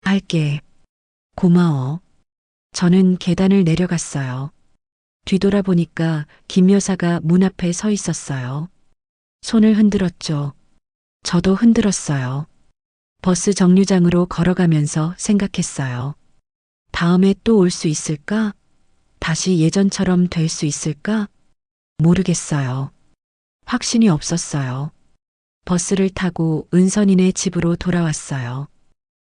할게. 고마워. 저는 계단을 내려갔어요. 뒤돌아보니까 김 여사가 문 앞에 서 있었어요. 손을 흔들었죠. 저도 흔들었어요. 버스 정류장으로 걸어가면서 생각했어요. 다음에 또 올 수 있을까? 다시 예전처럼 될 수 있을까? 모르겠어요. 확신이 없었어요. 버스를 타고 은선이네 집으로 돌아왔어요.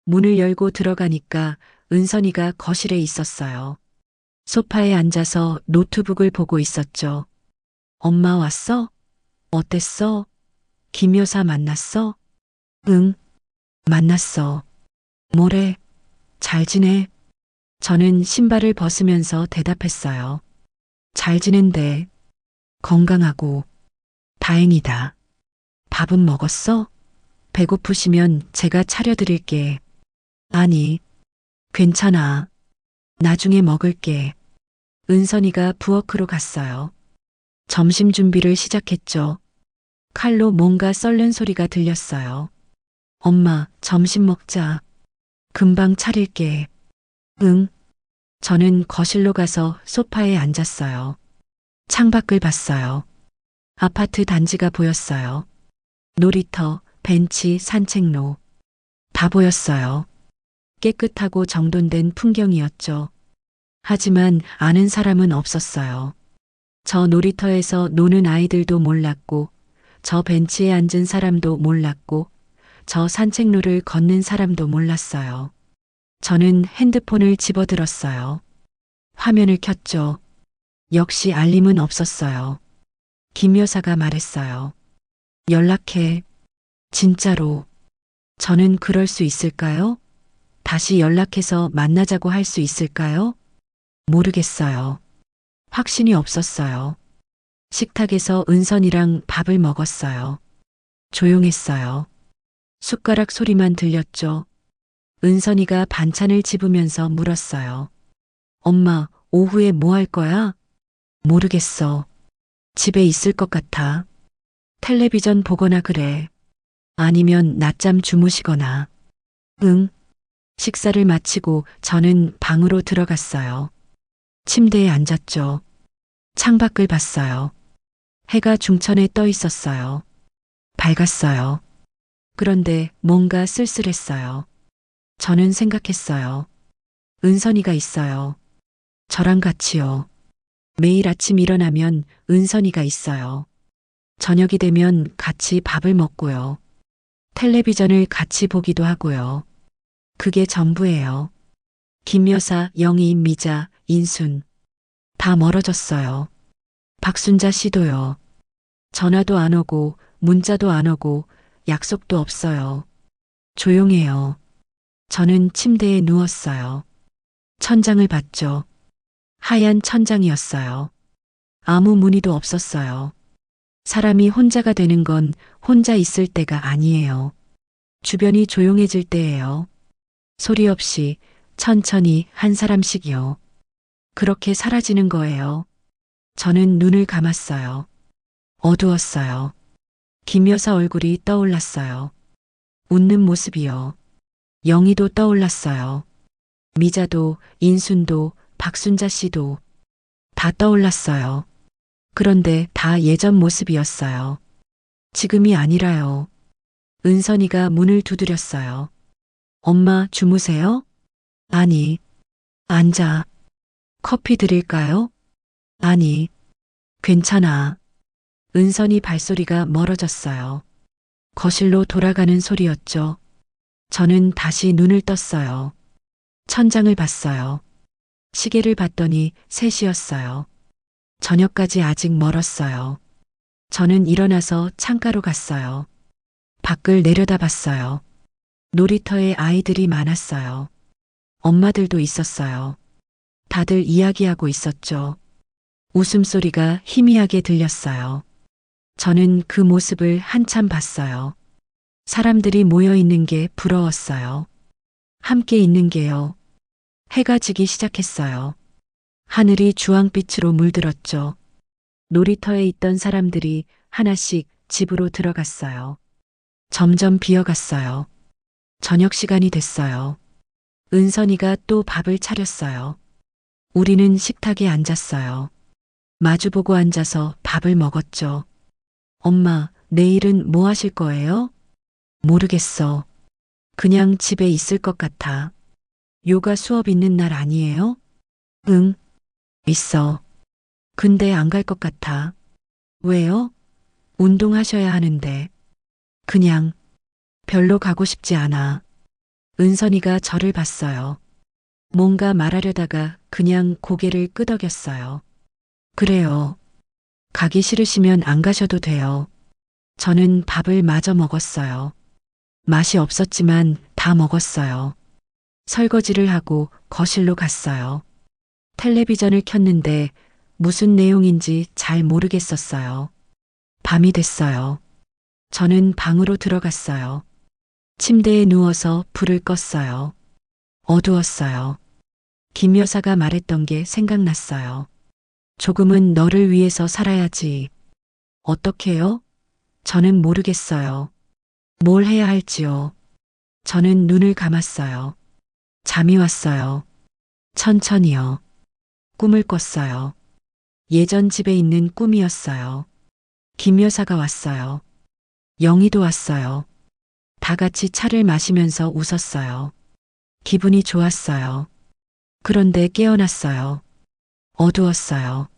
문을 열고 들어가니까 은선이가 거실에 있었어요. 소파에 앉아서 노트북을 보고 있었죠. 엄마 왔어? 어땠어? 김 여사 만났어? 응, 만났어. 뭐래? 잘 지내? 저는 신발을 벗으면서 대답했어요. 잘 지낸대. 건강하고. 다행이다. 밥은 먹었어? 배고프시면 제가 차려드릴게. 아니, 괜찮아. 나중에 먹을게. 은선이가 부엌으로 갔어요. 점심 준비를 시작했죠. 칼로 뭔가 썰는 소리가 들렸어요. 엄마, 점심 먹자. 금방 차릴게. 응. 저는 거실로 가서 소파에 앉았어요. 창밖을 봤어요. 아파트 단지가 보였어요. 놀이터, 벤치, 산책로. 다 보였어요. 깨끗하고 정돈된 풍경이었죠. 하지만 아는 사람은 없었어요. 저 놀이터에서 노는 아이들도 몰랐고, 저 벤치에 앉은 사람도 몰랐고, 저 산책로를 걷는 사람도 몰랐어요. 저는 핸드폰을 집어들었어요. 화면을 켰죠. 역시 알림은 없었어요. 김 여사가 말했어요. 연락해. 진짜로. 저는 그럴 수 있을까요? 다시 연락해서 만나자고 할 수 있을까요? 모르겠어요. 확신이 없었어요. 식탁에서 은선이랑 밥을 먹었어요. 조용했어요. 숟가락 소리만 들렸죠. 은선이가 반찬을 집으면서 물었어요. 엄마, 오후에 뭐 할 거야? 모르겠어. 집에 있을 것 같아. 텔레비전 보거나 그래. 아니면 낮잠 주무시거나. 응. 식사를 마치고 저는 방으로 들어갔어요. 침대에 앉았죠. 창밖을 봤어요. 해가 중천에 떠 있었어요. 밝았어요. 그런데 뭔가 쓸쓸했어요. 저는 생각했어요. 은선이가 있어요. 저랑 같이요. 매일 아침 일어나면 은선이가 있어요. 저녁이 되면 같이 밥을 먹고요. 텔레비전을 같이 보기도 하고요. 그게 전부예요. 김 여사, 영희, 미자, 인순. 다 멀어졌어요. 박순자 씨도요. 전화도 안 오고, 문자도 안 오고, 약속도 없어요. 조용해요. 저는 침대에 누웠어요. 천장을 봤죠. 하얀 천장이었어요. 아무 무늬도 없었어요. 사람이 혼자가 되는 건 혼자 있을 때가 아니에요. 주변이 조용해질 때예요. 소리 없이 천천히 한 사람씩이요. 그렇게 사라지는 거예요. 저는 눈을 감았어요. 어두웠어요. 김 여사 얼굴이 떠올랐어요. 웃는 모습이요. 영희도 떠올랐어요. 미자도, 인순도, 박순자 씨도 다 떠올랐어요. 그런데 다 예전 모습이었어요. 지금이 아니라요. 은선이가 문을 두드렸어요. 엄마, 주무세요? 아니. 앉아. 커피 드릴까요? 아니. 괜찮아. 은선이 발소리가 멀어졌어요. 거실로 돌아가는 소리였죠. 저는 다시 눈을 떴어요. 천장을 봤어요. 시계를 봤더니 3시였어요. 저녁까지 아직 멀었어요. 저는 일어나서 창가로 갔어요. 밖을 내려다봤어요. 놀이터에 아이들이 많았어요. 엄마들도 있었어요. 다들 이야기하고 있었죠. 웃음소리가 희미하게 들렸어요. 저는 그 모습을 한참 봤어요. 사람들이 모여 있는 게 부러웠어요. 함께 있는 게요. 해가 지기 시작했어요. 하늘이 주황빛으로 물들었죠. 놀이터에 있던 사람들이 하나씩 집으로 들어갔어요. 점점 비어갔어요. 저녁 시간이 됐어요. 은선이가 또 밥을 차렸어요. 우리는 식탁에 앉았어요. 마주보고 앉아서 밥을 먹었죠. 엄마, 내일은 뭐 하실 거예요? 모르겠어. 그냥 집에 있을 것 같아. 요가 수업 있는 날 아니에요? 응, 있어. 근데 안 갈 것 같아. 왜요? 운동하셔야 하는데. 그냥 별로 가고 싶지 않아. 은선이가 저를 봤어요. 뭔가 말하려다가 그냥 고개를 끄덕였어요. 그래요. 가기 싫으시면 안 가셔도 돼요. 저는 밥을 마저 먹었어요. 맛이 없었지만 다 먹었어요. 설거지를 하고 거실로 갔어요. 텔레비전을 켰는데 무슨 내용인지 잘 모르겠었어요. 밤이 됐어요. 저는 방으로 들어갔어요. 침대에 누워서 불을 껐어요. 어두웠어요. 김 여사가 말했던 게 생각났어요. 조금은 너를 위해서 살아야지. 어떻게요? 저는 모르겠어요. 뭘 해야 할지요. 저는 눈을 감았어요. 잠이 왔어요. 천천히요. 꿈을 꿨어요. 예전 집에 있는 꿈이었어요. 김 여사가 왔어요. 영희도 왔어요. 다 같이 차를 마시면서 웃었어요. 기분이 좋았어요. 그런데 깨어났어요. 어두웠어요.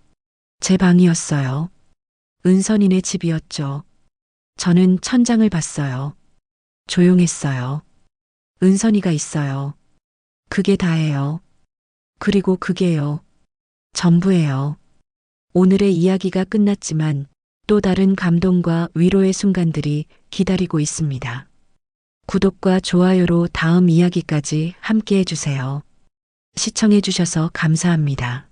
제 방이었어요. 은선이네 집이었죠. 저는 천장을 봤어요. 조용했어요. 은선이가 있어요. 그게 다예요. 그리고 그게요. 전부예요. 오늘의 이야기가 끝났지만 또 다른 감동과 위로의 순간들이 기다리고 있습니다. 구독과 좋아요로 다음 이야기까지 함께 해주세요. 시청해주셔서 감사합니다.